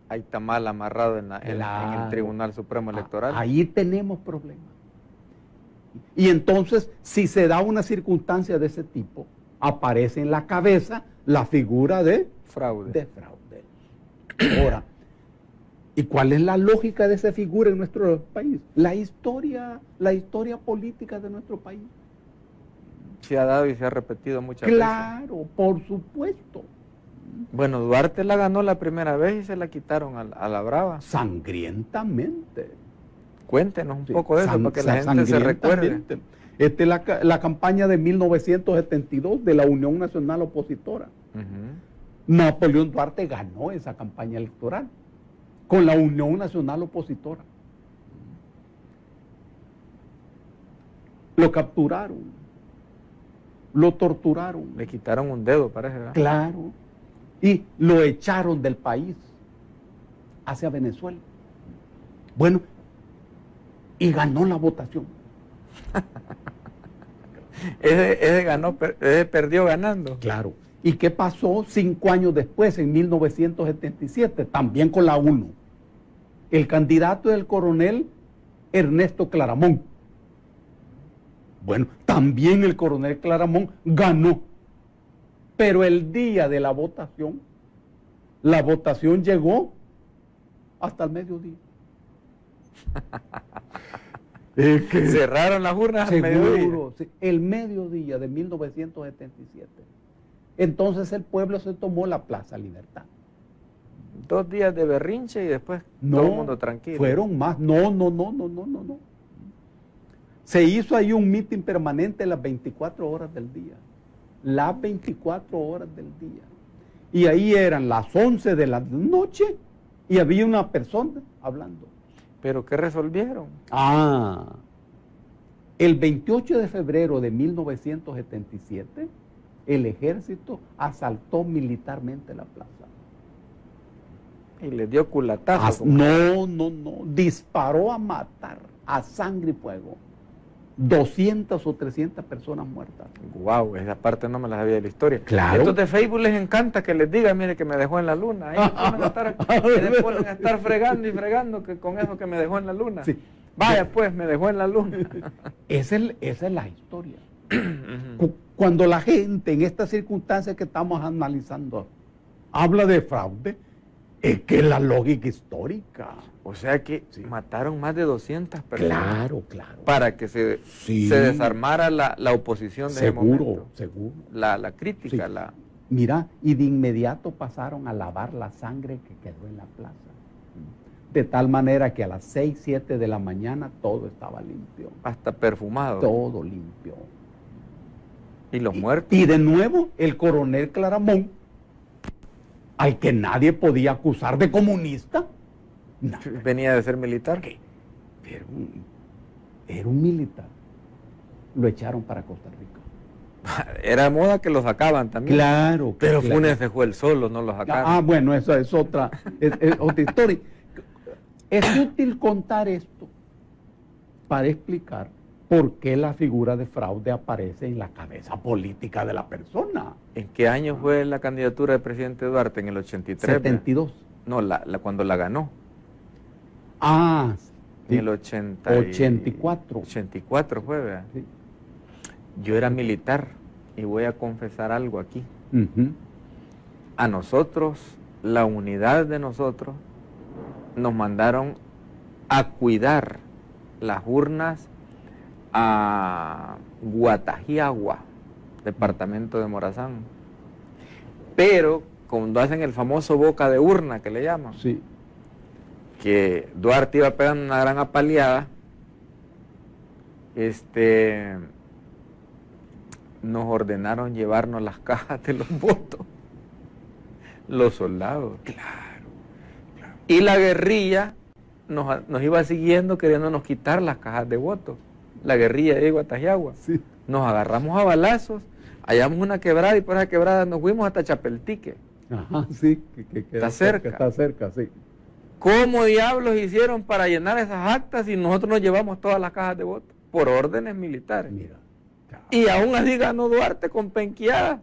Ahí está mal amarrado en el Tribunal Supremo Electoral. Ahí tenemos problemas. Y entonces, si se da una circunstancia de ese tipo, aparece en la cabeza la figura de fraude. Ahora, ¿y cuál es la lógica de esa figura en nuestro país? La historia política de nuestro país. Se ha dado y se ha repetido muchas veces. Claro, por supuesto. Bueno, Duarte la ganó la primera vez y se la quitaron a la brava. Sangrientamente. Cuéntenos un poco de eso para que la gente se recuerde. La campaña de 1972 de la Unión Nacional Opositora. Napoleón Duarte ganó esa campaña electoral con la Unión Nacional Opositora. Lo capturaron, lo torturaron. Le quitaron un dedo, parece, ¿verdad? Claro. Y lo echaron del país hacia Venezuela. Bueno, y ganó la votación. ese perdió ganando. Claro. ¿Y qué pasó 5 años después, en 1977? También con la UNO. El candidato del coronel Ernesto Claramón. Bueno, también el coronel Claramón ganó. Pero el día de la votación llegó hasta el mediodía. Cerraron las urnas al mediodía. Sí, el mediodía de 1977. Entonces el pueblo se tomó la Plaza Libertad. 2 días de berrinche y después todo el mundo tranquilo. Fueron más. No. Se hizo ahí un mitin permanente las 24 horas del día. Las 24 horas del día. Y ahí eran las 11 de la noche y había una persona hablando. ¿Pero qué resolvieron? El 28 de febrero de 1977, el ejército asaltó militarmente la plaza. Y le dio culatazo. No. Disparó a matar, a sangre y fuego. 200 o 300 personas muertas. Guau, esa parte no me la sabía de la historia. Claro. Estos de Facebook les encanta que les diga, mire que me dejó en la luna. Ahí me ponen a estar fregando y fregando que con eso que me dejó en la luna. Sí. Vaya pues, me dejó en la luna. Esa es la historia. Cuando la gente en estas circunstancias que estamos analizando habla de fraude, es que es la lógica histórica. O sea que mataron más de 200 personas. Claro. Para que se desarmara la oposición de ese momento. Seguro. La crítica. Sí. Mira, y de inmediato pasaron a lavar la sangre que quedó en la plaza. De tal manera que a las 6, 7 de la mañana todo estaba limpio. Hasta perfumado. Todo limpio. ¿Y los muertos? Y de nuevo el coronel Claramón al que nadie podía acusar de comunista. No. Venía de ser militar. ¿Qué? Era un militar. Lo echaron para Costa Rica. Era moda que lo sacaban también. Claro. Pero claro. Funes se fue él solo, no lo sacaron. Bueno, eso es otra historia. Es útil contar esto para explicar por qué la figura de fraude aparece en la cabeza política de la persona. ¿En qué año fue la candidatura del presidente Duarte? ¿En el 83? 72. No, cuando la ganó. Ah, En el 84. 84 fue, ¿verdad? Sí. Yo era militar y voy a confesar algo aquí. Uh-huh. A nosotros, la unidad de nosotros, nos mandaron a cuidar las urnas a Guatajiagua, departamento de Morazán. Pero cuando hacen el famoso boca de urna que le llaman, Sí. que Duarte iba pegando una gran apaleada, nos ordenaron llevarnos las cajas de los votos, los soldados. Claro. Y la guerrilla nos iba siguiendo queriéndonos quitar las cajas de votos. La guerrilla de Guatajiagua. Sí. Nos agarramos a balazos, hallamos una quebrada y por esa quebrada nos fuimos hasta Chapeltique. Ajá, sí. Que Está cerca. Que está cerca, sí. ¿Cómo diablos hicieron para llenar esas actas y nosotros nos llevamos todas las cajas de votos? Por órdenes militares. Mira. Claro. Y aún así ganó Duarte con penqueada.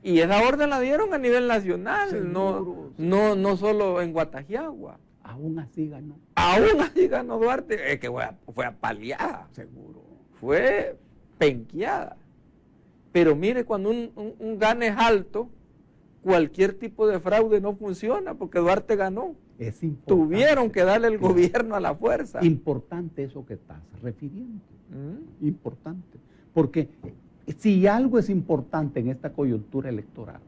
Y esa orden la dieron a nivel nacional, Seguro, no solo en Guatajiagua. Aún así ganó. Aún así ganó Duarte, que fue apaleada, Seguro. fue penqueada. Pero mire, cuando un gane es alto, cualquier tipo de fraude no funciona porque Duarte ganó. Es importante. Tuvieron que darle el gobierno a la fuerza. Importante eso que estás refiriendo. ¿Mm? Importante. Porque si algo es importante en esta coyuntura electoral,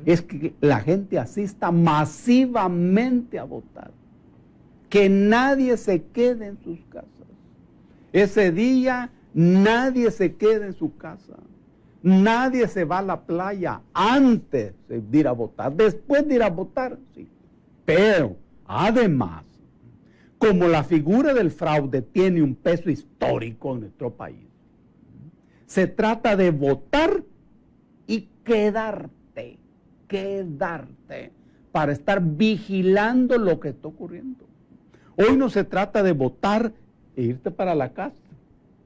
es que la gente asista masivamente a votar. Que nadie se quede en sus casas. Ese día nadie se queda en su casa. Nadie se va a la playa antes de ir a votar. Después de ir a votar, sí. Pero, además, como la figura del fraude tiene un peso histórico en nuestro país, se trata de votar y quedarte para estar vigilando lo que está ocurriendo. Hoy no se trata de votar e irte para la casa.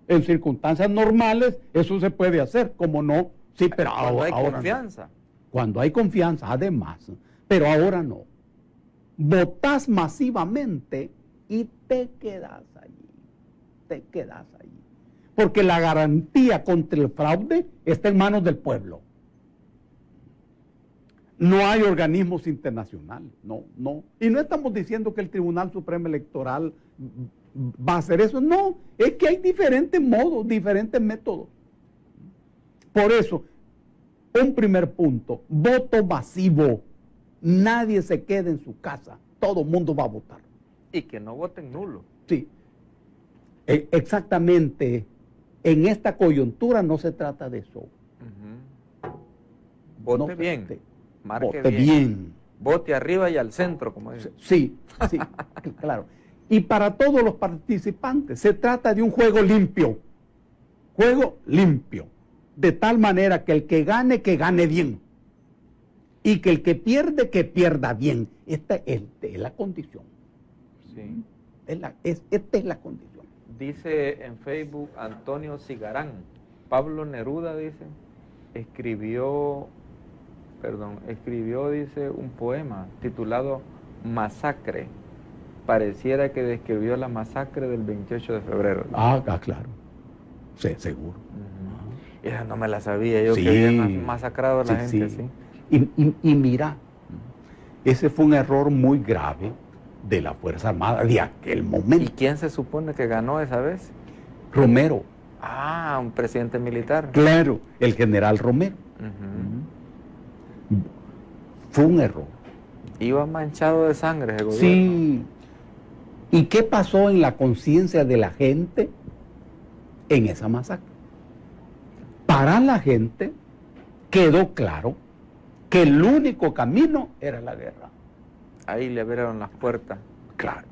En circunstancias normales eso se puede hacer, como no, sí, pero Cuando hay ahora confianza. no. Cuando hay confianza, además, pero ahora no. Votás masivamente y te quedas allí. Porque la garantía contra el fraude está en manos del pueblo. No hay organismos internacionales, no. Y no estamos diciendo que el Tribunal Supremo Electoral va a hacer eso, no. Es que hay diferentes modos, diferentes métodos. Por eso, un primer punto, voto masivo. Nadie se queda en su casa, todo el mundo va a votar. Y que no voten nulo. Sí, exactamente. En esta coyuntura no se trata de eso. Vote No, bien, marque vote bien. Vote arriba y al centro, como dicen. Sí, claro. Y para todos los participantes se trata de un juego limpio. De tal manera que el que gane bien. Y que el que pierda bien. Esta es la condición. Sí. Esta es la condición. Dice en Facebook Antonio Cigarán, Pablo Neruda, dice, escribió, dice, un poema titulado Masacre. Pareciera que describió la masacre del 28 de febrero. Claro. Sí, seguro. Esa no me la sabía yo, Sí. que habían masacrado a la gente, sí. Y mira, ese fue un error muy grave de la Fuerza Armada de aquel ¿Y momento. quién se supone que ganó esa vez? Romero. Un presidente militar. Claro, el general Romero. Fue un error. Iba manchado de sangre ese gobierno. Sí. ¿Y qué pasó en la conciencia de la gente en esa masacre? Para la gente quedó claro que el único camino era la guerra. Ahí le abrieron las puertas. Claro.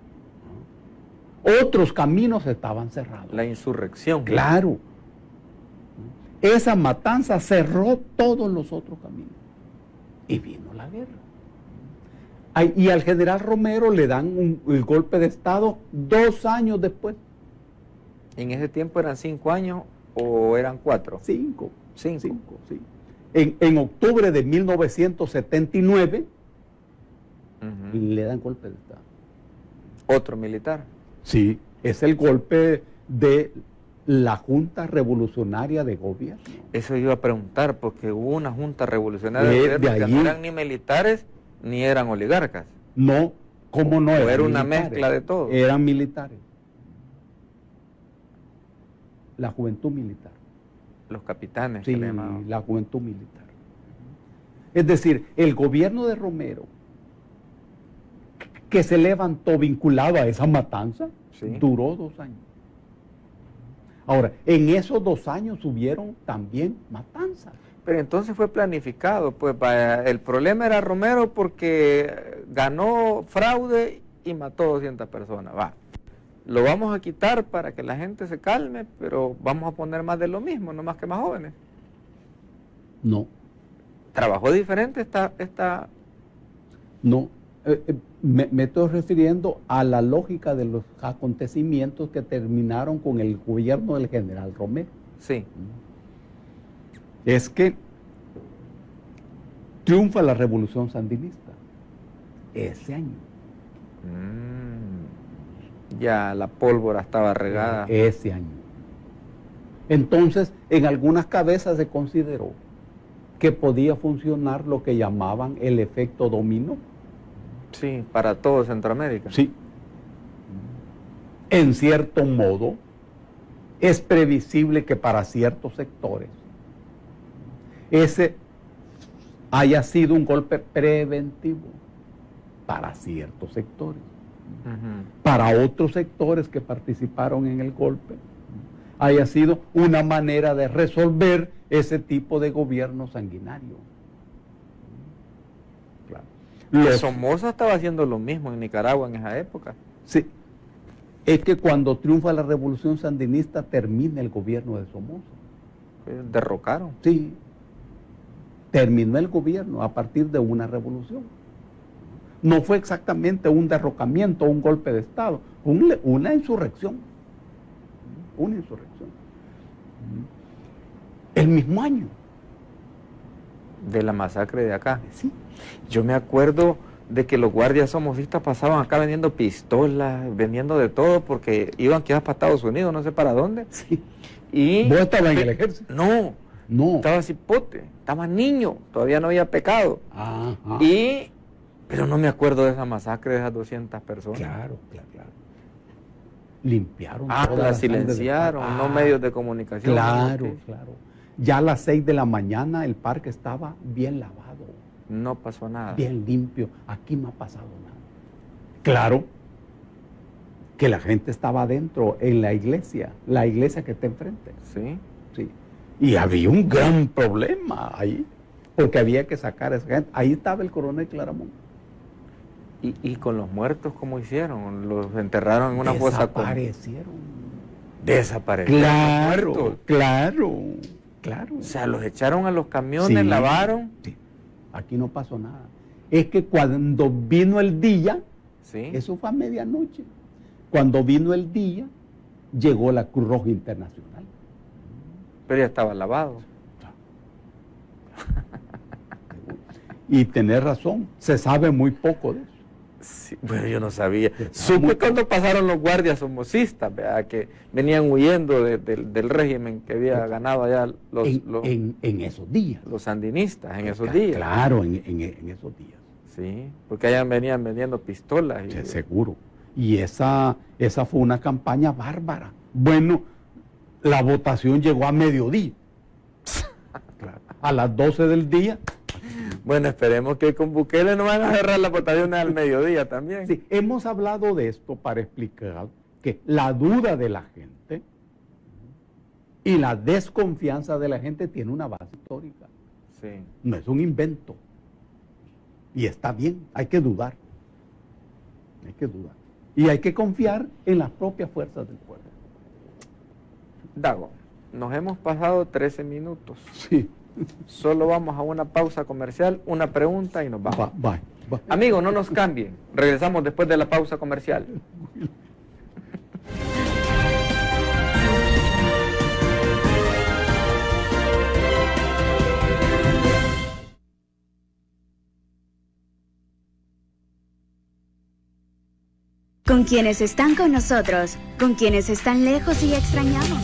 Otros caminos estaban cerrados. La insurrección. Claro. Esa matanza cerró todos los otros caminos. Y vino la guerra. Y al general Romero le dan el golpe de Estado 2 años después. ¿En ese tiempo eran 5 años o eran 4? 5. Cinco. 5, sí. En octubre de 1979 le dan golpe de Estado. ¿Otro militar? Sí, es el golpe de la Junta Revolucionaria de Gobierno. Eso iba a preguntar, porque hubo una Junta Revolucionaria de De Gobierno que allí. no eran ni militares ni eran oligarcas. No, ¿cómo no? O Eran era una militares. mezcla de todo. Eran militares. La juventud militar. Los capitanes Sí, que le llamaban. la juventud militar. Es decir, el gobierno de Romero, que se levantó vinculado a esa matanza, Sí. duró 2 años. Ahora, en esos 2 años hubieron también matanzas. Pero entonces fue planificado, pues el problema era Romero porque ganó fraude y mató 200 personas. Va, lo vamos a quitar para que la gente se calme, pero vamos a poner más de lo mismo, no más que más jóvenes. No, Trabajó diferente esta no. Me estoy refiriendo a la lógica de los acontecimientos que terminaron con el gobierno del general Romero. sí. Es que triunfa la revolución sandinista ese año. Ya la pólvora estaba regada. Ese año. Entonces, en algunas cabezas se consideró que podía funcionar lo que llamaban el efecto dominó. Sí, para todo Centroamérica. Sí. En cierto modo, es previsible que para ciertos sectores ese haya sido un golpe preventivo para ciertos sectores. Para otros sectores que participaron en el golpe, haya sido una manera de resolver ese tipo de gobierno sanguinario. Claro. Somoza estaba haciendo lo mismo en Nicaragua en esa época. Sí, es que cuando triunfa la revolución sandinista termina el gobierno de Somoza. Derrocaron. Sí, terminó el gobierno a partir de una revolución. No fue exactamente un derrocamiento, un golpe de Estado, una insurrección. Una insurrección. El mismo año. De la masacre de acá. Sí. Yo me acuerdo de que los guardias somocistas pasaban acá vendiendo pistolas, vendiendo de todo, porque iban quizás para Estados Unidos, no sé para dónde. Sí. Y ¿Vos estabas en el ejército? No, No. estaba cipote, estaba niño, todavía no había pecado. Ajá. Pero no me acuerdo de esa masacre de esas 200 personas. Claro. Limpiaron toda La sangre del silenciaron, parque. no medios de comunicación. Claro, ¿no? claro. Ya a las 6 de la mañana el parque estaba bien lavado, No pasó nada. bien limpio. Aquí no ha pasado nada. Claro que la gente estaba adentro, en la iglesia que está enfrente. Sí. Sí. Y había un gran problema ahí, porque había que sacar a esa gente. Ahí estaba el coronel Claramón. ¿Y con los muertos cómo hicieron? ¿Los enterraron en una fosa común? Desaparecieron. Claro, los muertos. claro. O sea, los echaron a los camiones, Sí. lavaron. Sí. Aquí no pasó nada. Es que cuando vino el día, Sí. eso fue a medianoche, cuando vino el día, llegó la Cruz Roja Internacional. Pero ya estaba lavado. Y tenés razón, se sabe muy poco de eso. Sí, bueno, yo no sabía. Muy Supe cuando pasaron los guardias somocistas, ¿verdad? Que venían huyendo del régimen que había ganado allá En esos días. los sandinistas, en esos días. Claro, en esos días. Sí, porque allá venían vendiendo pistolas. Sí, seguro. Y esa fue una campaña bárbara. Bueno, la votación llegó a mediodía. Claro. A las 12 del día. Bueno, esperemos que con Bukele no van a cerrar las votaciones al mediodía también. Sí, hemos hablado de esto para explicar que la duda de la gente y la desconfianza de la gente tiene una base histórica. Sí. No es un invento. Y está bien, hay que dudar. Hay que dudar. Y hay que confiar en las propias fuerzas del pueblo. Dago, nos hemos pasado 13 minutos. Sí. Solo vamos a una pausa comercial, una pregunta y nos vamos. Va. Amigos, no nos cambien. Regresamos después de la pausa comercial. Con quienes están con nosotros, con quienes están lejos y extrañamos.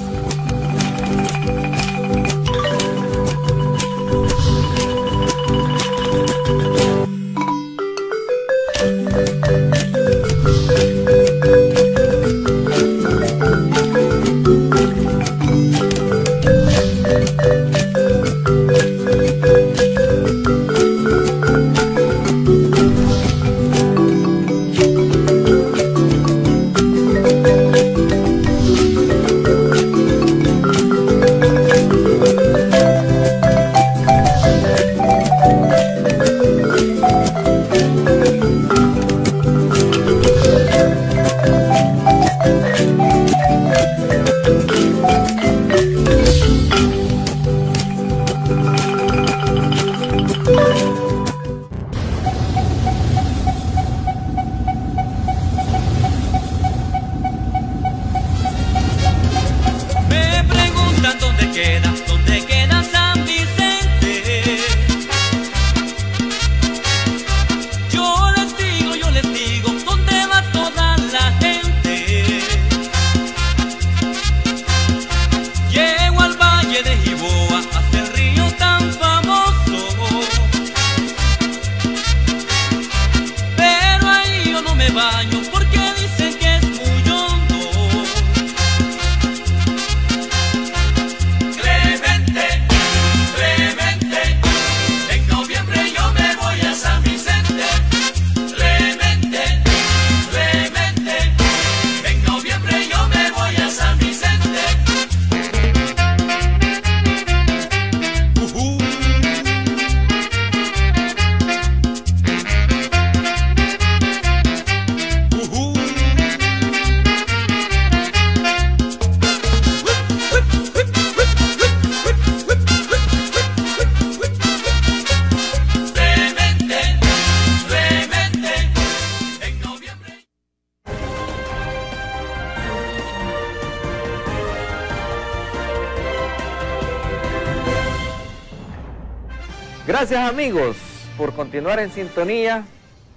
Gracias amigos por continuar en sintonía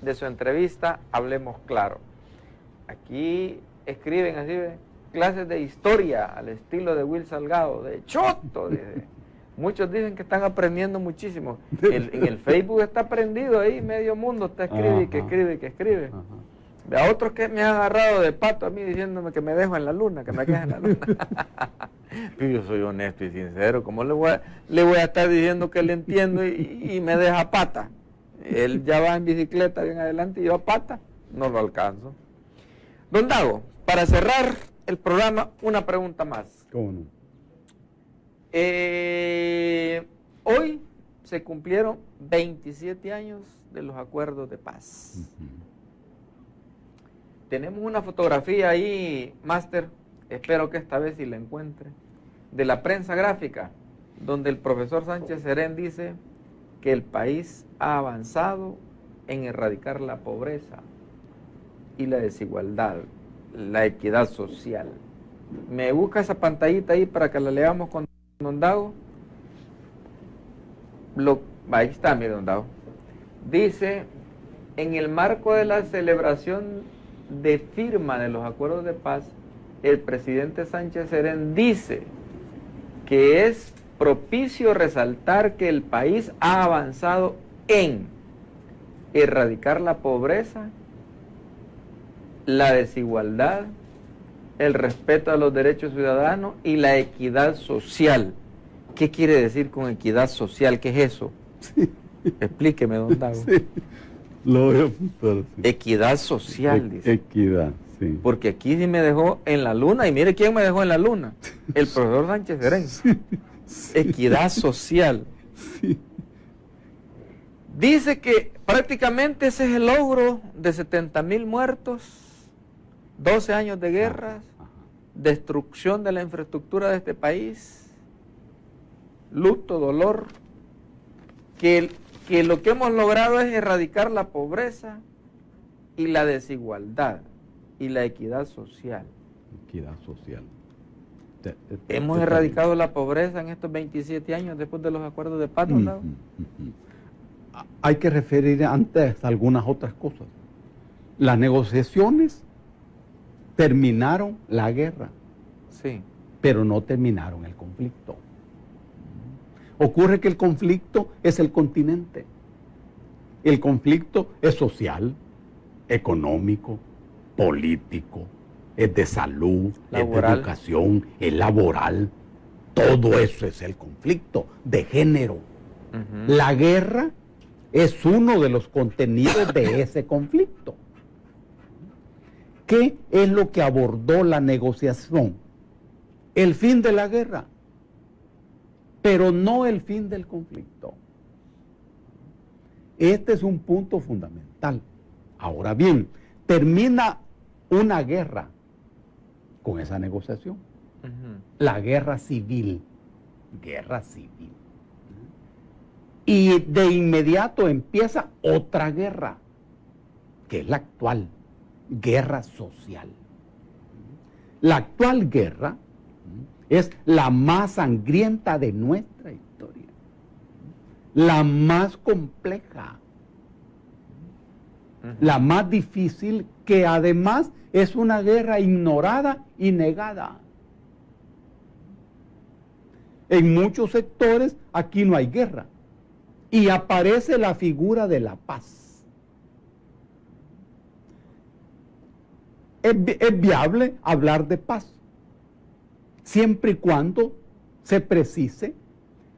de su entrevista Hablemos Claro. Aquí escriben así, clases de historia al estilo de Will Salgado, de choto. Muchos dicen que están aprendiendo muchísimo. En el Facebook está prendido ahí, medio mundo está escribe y que escribe y que escribe. A otros que me han agarrado de pato a mí diciéndome que me dejo en la luna, que me quedo en la luna. Pero yo soy honesto y sincero, ¿cómo le voy a estar diciendo que le entiendo y me deja a pata? Él ya va en bicicleta bien adelante y yo a pata no lo alcanzo. Don Dago, para cerrar el programa, una pregunta más. ¿Cómo no? Hoy se cumplieron 27 años de los acuerdos de paz. Tenemos una fotografía ahí, Máster, espero que esta vez sí la encuentre, de la prensa gráfica, donde el profesor Sánchez Serén dice que el país ha avanzado en erradicar la pobreza y la desigualdad, la equidad social. ¿Me busca esa pantallita ahí para que la leamos con Don Dago? Ahí está, mi Don Dago. Dice, en el marco de la celebración de firma de los acuerdos de paz, el presidente Sánchez Serén dice que es propicio resaltar que el país ha avanzado en erradicar la pobreza, la desigualdad, el respeto a los derechos ciudadanos y la equidad social. ¿Qué quiere decir con equidad social? ¿Qué es eso? Sí. Explíqueme, don Dago. Sí. Lo voy a apuntar. Sí. Equidad social, dice. Equidad, sí. Porque aquí sí me dejó en la luna, y mire quién me dejó en la luna, el profesor Sánchez Serén. Sí. Equidad social. Sí. Dice que prácticamente ese es el logro de 70,000 muertos, 12 años de guerras, destrucción de la infraestructura de este país, luto, dolor, que lo que hemos logrado es erradicar la pobreza y la desigualdad y la equidad social. Equidad social. Hemos erradicado la pobreza en estos 27 años después de los acuerdos de paz, ¿no? Hay que referir antes algunas otras cosas. Las negociaciones terminaron la guerra, sí, pero no terminaron el conflicto. Ocurre que el conflicto es el continente. El conflicto es social, económico, político, es de salud, laboral, es de educación, es laboral. Todo eso es el conflicto de género. La guerra es uno de los contenidos de ese conflicto. ¿Qué es lo que abordó la negociación? El fin de la guerra, pero no el fin del conflicto. Este es un punto fundamental. Ahora bien, termina una guerra con esa negociación. La guerra civil. Guerra civil. Y de inmediato empieza otra guerra, que es la actual, guerra social. La actual guerra es la más sangrienta de nuestra historia, la más compleja, la más difícil, que además es una guerra ignorada y negada. En muchos sectores aquí no hay guerra y aparece la figura de la paz. Es viable hablar de paz, siempre y cuando se precise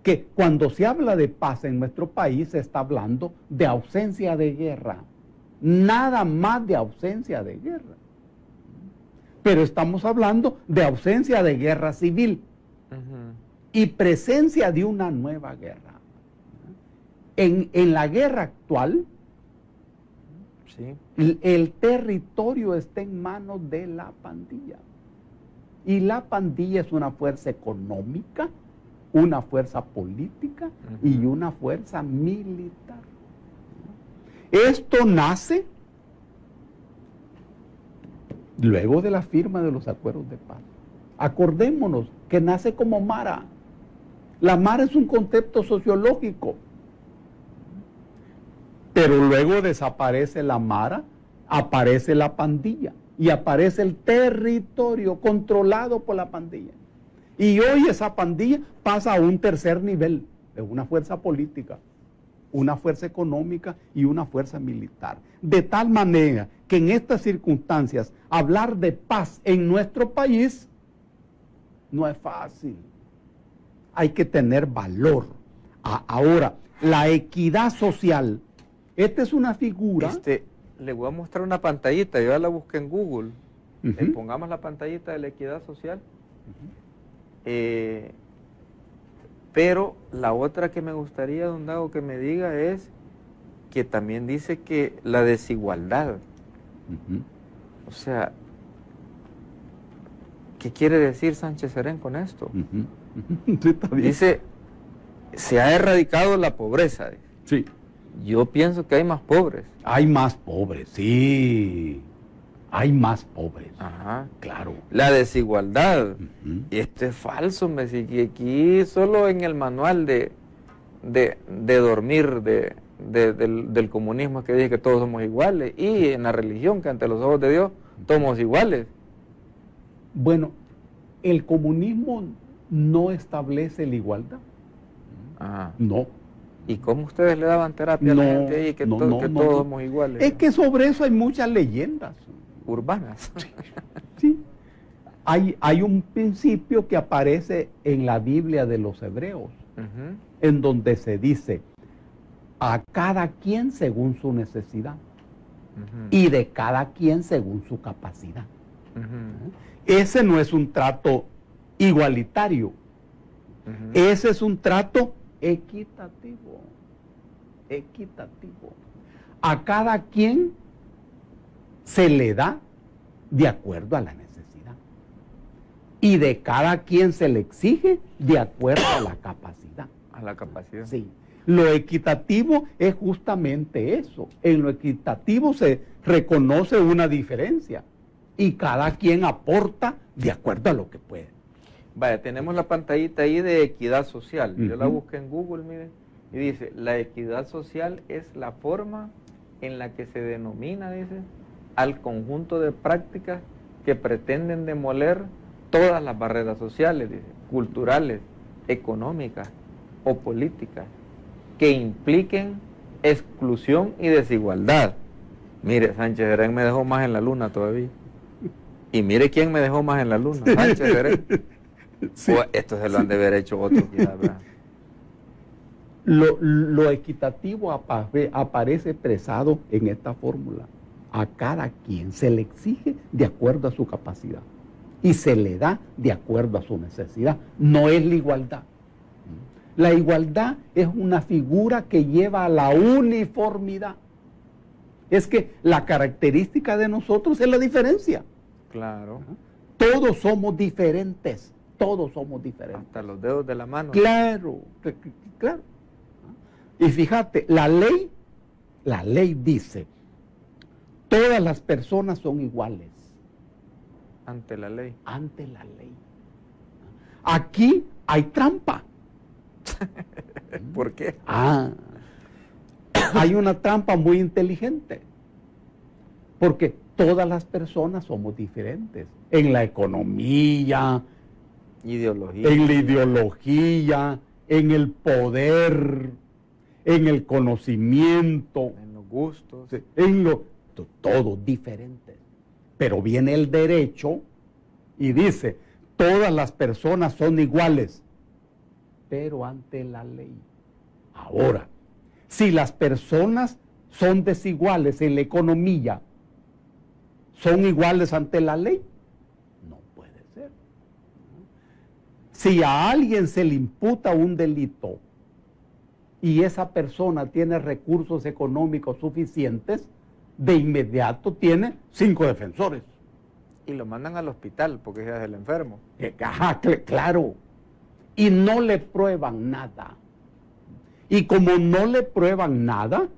que cuando se habla de paz en nuestro país se está hablando de ausencia de guerra, nada más de ausencia de guerra. Pero estamos hablando de ausencia de guerra civil y presencia de una nueva guerra. En la guerra actual, sí, el territorio está en manos de la pandilla. Y la pandilla es una fuerza económica, una fuerza política y una fuerza militar. Esto nace luego de la firma de los acuerdos de paz. Acordémonos que nace como Mara. La Mara es un concepto sociológico. Pero luego desaparece la Mara, aparece la pandilla y aparece el territorio controlado por la pandilla. Y hoy esa pandilla pasa a un tercer nivel, de una fuerza política, una fuerza económica y una fuerza militar. De tal manera que en estas circunstancias hablar de paz en nuestro país no es fácil. Hay que tener valor. Ahora, la equidad social. Esta es una figura. Le voy a mostrar una pantallita, yo ya la busqué en Google. Le pongamos la pantallita de la equidad social. Pero la otra que me gustaría, don Dago, que me diga es que también dice que la desigualdad. O sea, ¿qué quiere decir Sánchez Serén con esto? Sí, está bien. Dice, se ha erradicado la pobreza. Sí. Yo pienso que hay más pobres. Hay más pobres, sí. Hay más pobres. Ajá. Claro. La desigualdad. Esto es falso, me sigue aquí solo en el manual de dormir del comunismo que dice que todos somos iguales, y en la religión que ante los ojos de Dios todos somos iguales. Bueno, el comunismo no establece la igualdad. Ajá. No. ¿Y cómo ustedes le daban terapia a la gente ahí que todos somos iguales? Es que sobre eso hay muchas leyendas urbanas. Sí. Hay un principio que aparece en la Biblia de los hebreos, en donde se dice, a cada quien según su necesidad y de cada quien según su capacidad. Ese no es un trato igualitario, ese es un trato equitativo. equitativo. A cada quien se le da de acuerdo a la necesidad. Y de cada quien se le exige de acuerdo a la capacidad. A la capacidad. Sí. Lo equitativo es justamente eso. En lo equitativo se reconoce una diferencia y cada quien aporta de acuerdo a lo que puede. Vaya, tenemos la pantallita ahí de equidad social. Yo la Ujú. busqué en Google, miren, y dice, la equidad social es la forma en la que se denomina, dice, al conjunto de prácticas que pretenden demoler todas las barreras sociales, dice, culturales, económicas o políticas, que impliquen exclusión y desigualdad. Mire, Sánchez Serén me dejó más en la luna todavía. Y mire quién me dejó más en la luna, Sánchez Serén. Sí. O esto se lo han de haber hecho otros, quizás, ¿verdad? Lo equitativo aparece expresado en esta fórmula. A cada quien se le exige de acuerdo a su capacidad y se le da de acuerdo a su necesidad. No es la igualdad. La igualdad es una figura que lleva a la uniformidad. Es que la característica de nosotros es la diferencia. Claro. Todos somos diferentes. Todos somos diferentes. Hasta los dedos de la mano. Claro, claro. Y fíjate, la ley dice, todas las personas son iguales Ante la ley. ante la ley. Aquí hay trampa. ¿Por qué? Hay una trampa muy inteligente. Porque todas las personas somos diferentes. En la economía, Ideología. en la ideología, en el poder, en el conocimiento, En los gustos. todos diferentes. Pero viene el derecho y dice, todas las personas son iguales, pero ante la ley. Ahora, si las personas son desiguales en la economía, ¿son iguales ante la ley? No puede ser. Si a alguien se le imputa un delito y esa persona tiene recursos económicos suficientes, de inmediato tiene 5 defensores. Y lo mandan al hospital porque es el enfermo. Ajá, claro. Y no le prueban nada. Y como no le prueban nada,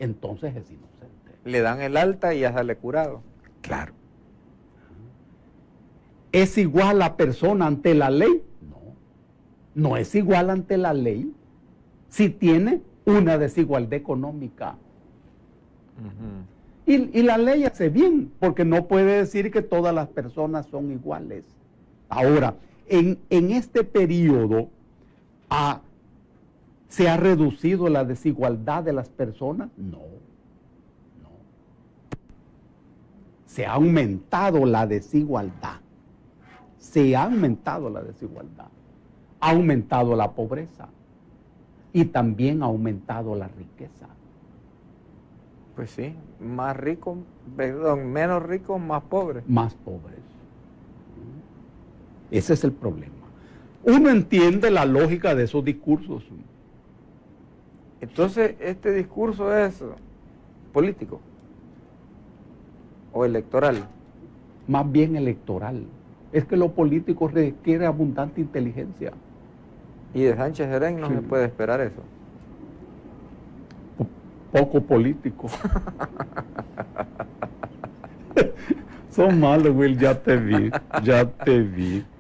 entonces es inocente. Le dan el alta y ya sale curado. Claro. ¿Es igual la persona ante la ley? No. No es igual ante la ley si tiene una desigualdad económica. Y la ley hace bien, porque no puede decir que todas las personas son iguales. Ahora, en este periodo ¿se ha reducido la desigualdad de las personas? No. Se ha aumentado la desigualdad. Se ha aumentado la desigualdad. Ha aumentado la pobreza. Y también ha aumentado la riqueza. Pues sí, más ricos, perdón, menos ricos, más pobres. Más pobres. Ese es el problema. Uno entiende la lógica de esos discursos. Entonces, este discurso es político o electoral. Más bien electoral. Es que lo político requiere abundante inteligencia. Y de Sánchez Serén no Sí. se puede esperar eso. Poco político. Son malos, Will, ya te vi.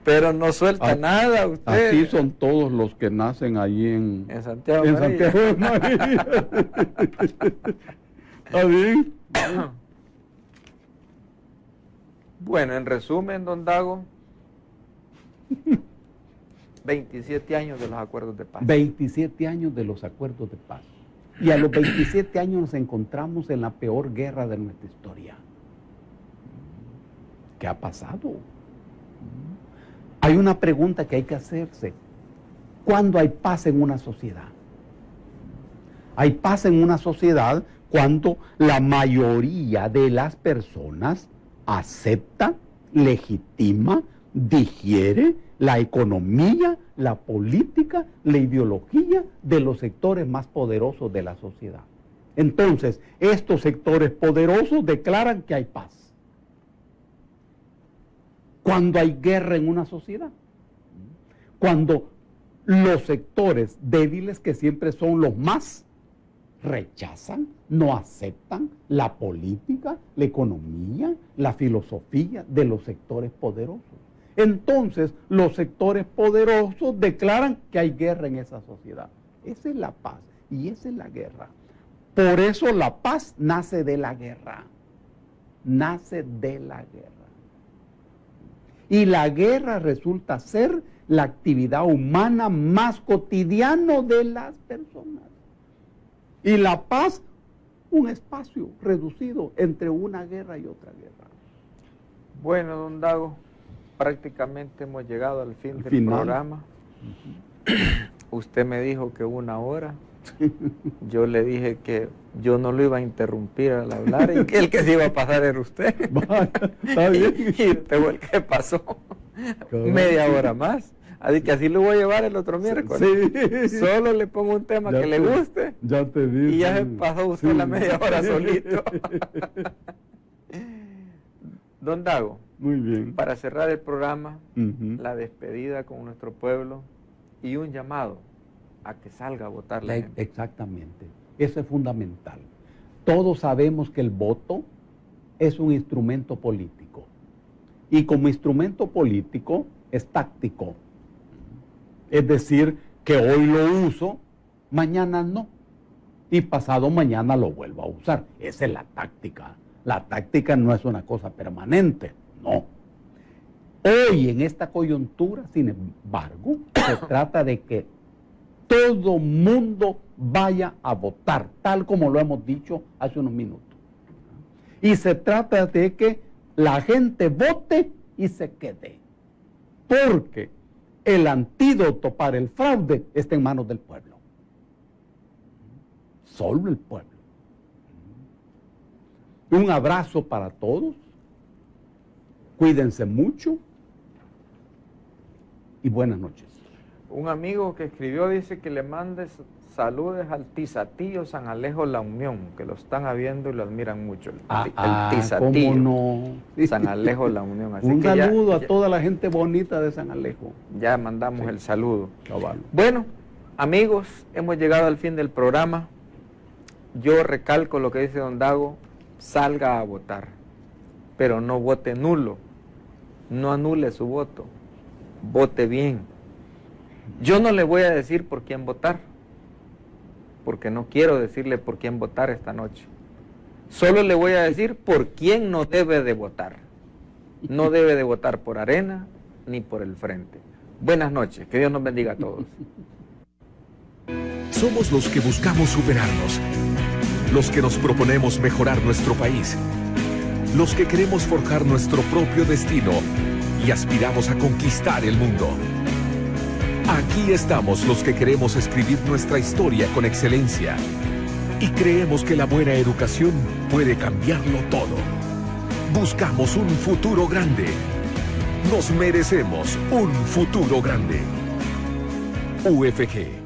Pero no suelta Ah, nada usted. Así son todos los que nacen ahí en Santiago. en María. Santiago de María. ¿Está bien? Bueno, en resumen, don Dago, 27 años de los acuerdos de paz. 27 años de los acuerdos de paz. Y a los 27 años nos encontramos en la peor guerra de nuestra historia. ¿Qué ha pasado? Hay una pregunta que hay que hacerse. ¿Cuándo hay paz en una sociedad? Hay paz en una sociedad cuando la mayoría de las personas acepta, legitima, digiere la economía, la política, la ideología de los sectores más poderosos de la sociedad. Entonces, estos sectores poderosos declaran que hay paz. Cuando hay guerra en una sociedad, cuando los sectores débiles, que siempre son los más, rechazan, no aceptan la política, la economía, la filosofía de los sectores poderosos. Entonces, los sectores poderosos declaran que hay guerra en esa sociedad. Esa es la paz y esa es la guerra. Por eso la paz nace de la guerra. Nace de la guerra. Y la guerra resulta ser la actividad humana más cotidiana de las personas. Y la paz, un espacio reducido entre una guerra y otra guerra. Bueno, don Dago, prácticamente hemos llegado al fin del programa. Usted me dijo que 1 hora. Yo le dije que yo no lo iba a interrumpir al hablar y que el que se iba a pasar era usted. Vaya, está bien. Y usted fue el que pasó media hora más. Así que así lo voy a llevar el otro miércoles. Sí. Solo le pongo un tema Ya que le guste. Ya te dije. Y ya se pasó usted la media hora solito. Don Dago, muy bien. Para cerrar el programa, la despedida con nuestro pueblo y un llamado a que salga a votar la gente. Exactamente. Eso es fundamental. Todos sabemos que el voto es un instrumento político. Y como instrumento político es táctico. Es decir, que hoy lo uso, mañana no. Y pasado mañana lo vuelvo a usar. Esa es la táctica. La táctica no es una cosa permanente, no. Hoy en esta coyuntura, sin embargo, se trata de que todo mundo vaya a votar, tal como lo hemos dicho hace unos minutos. Y se trata de que la gente vote y se quede. Porque el antídoto para el fraude está en manos del pueblo. Solo el pueblo. Un abrazo para todos. Cuídense mucho. Y buenas noches. Un amigo que escribió dice que le mandes saludes al Tizatillo San Alejo La Unión, que lo están viendo y lo admiran mucho. El Tizatillo. ¿Cómo no? San Alejo La Unión. Así un que saludo a toda la gente bonita de San Alejo. Ya mandamos el saludo. Cabal. Bueno, amigos, hemos llegado al fin del programa. Yo recalco lo que dice don Dago, salga a votar, pero no vote nulo, no anule su voto, vote bien. Yo no le voy a decir por quién votar, porque no quiero decirle por quién votar esta noche. Solo le voy a decir por quién no debe de votar. No debe de votar por Arena ni por el Frente. Buenas noches, que Dios nos bendiga a todos. Somos los que buscamos superarnos, los que nos proponemos mejorar nuestro país, los que queremos forjar nuestro propio destino y aspiramos a conquistar el mundo. Aquí estamos los que queremos escribir nuestra historia con excelencia y creemos que la buena educación puede cambiarlo todo. Buscamos un futuro grande. Nos merecemos un futuro grande. UFG.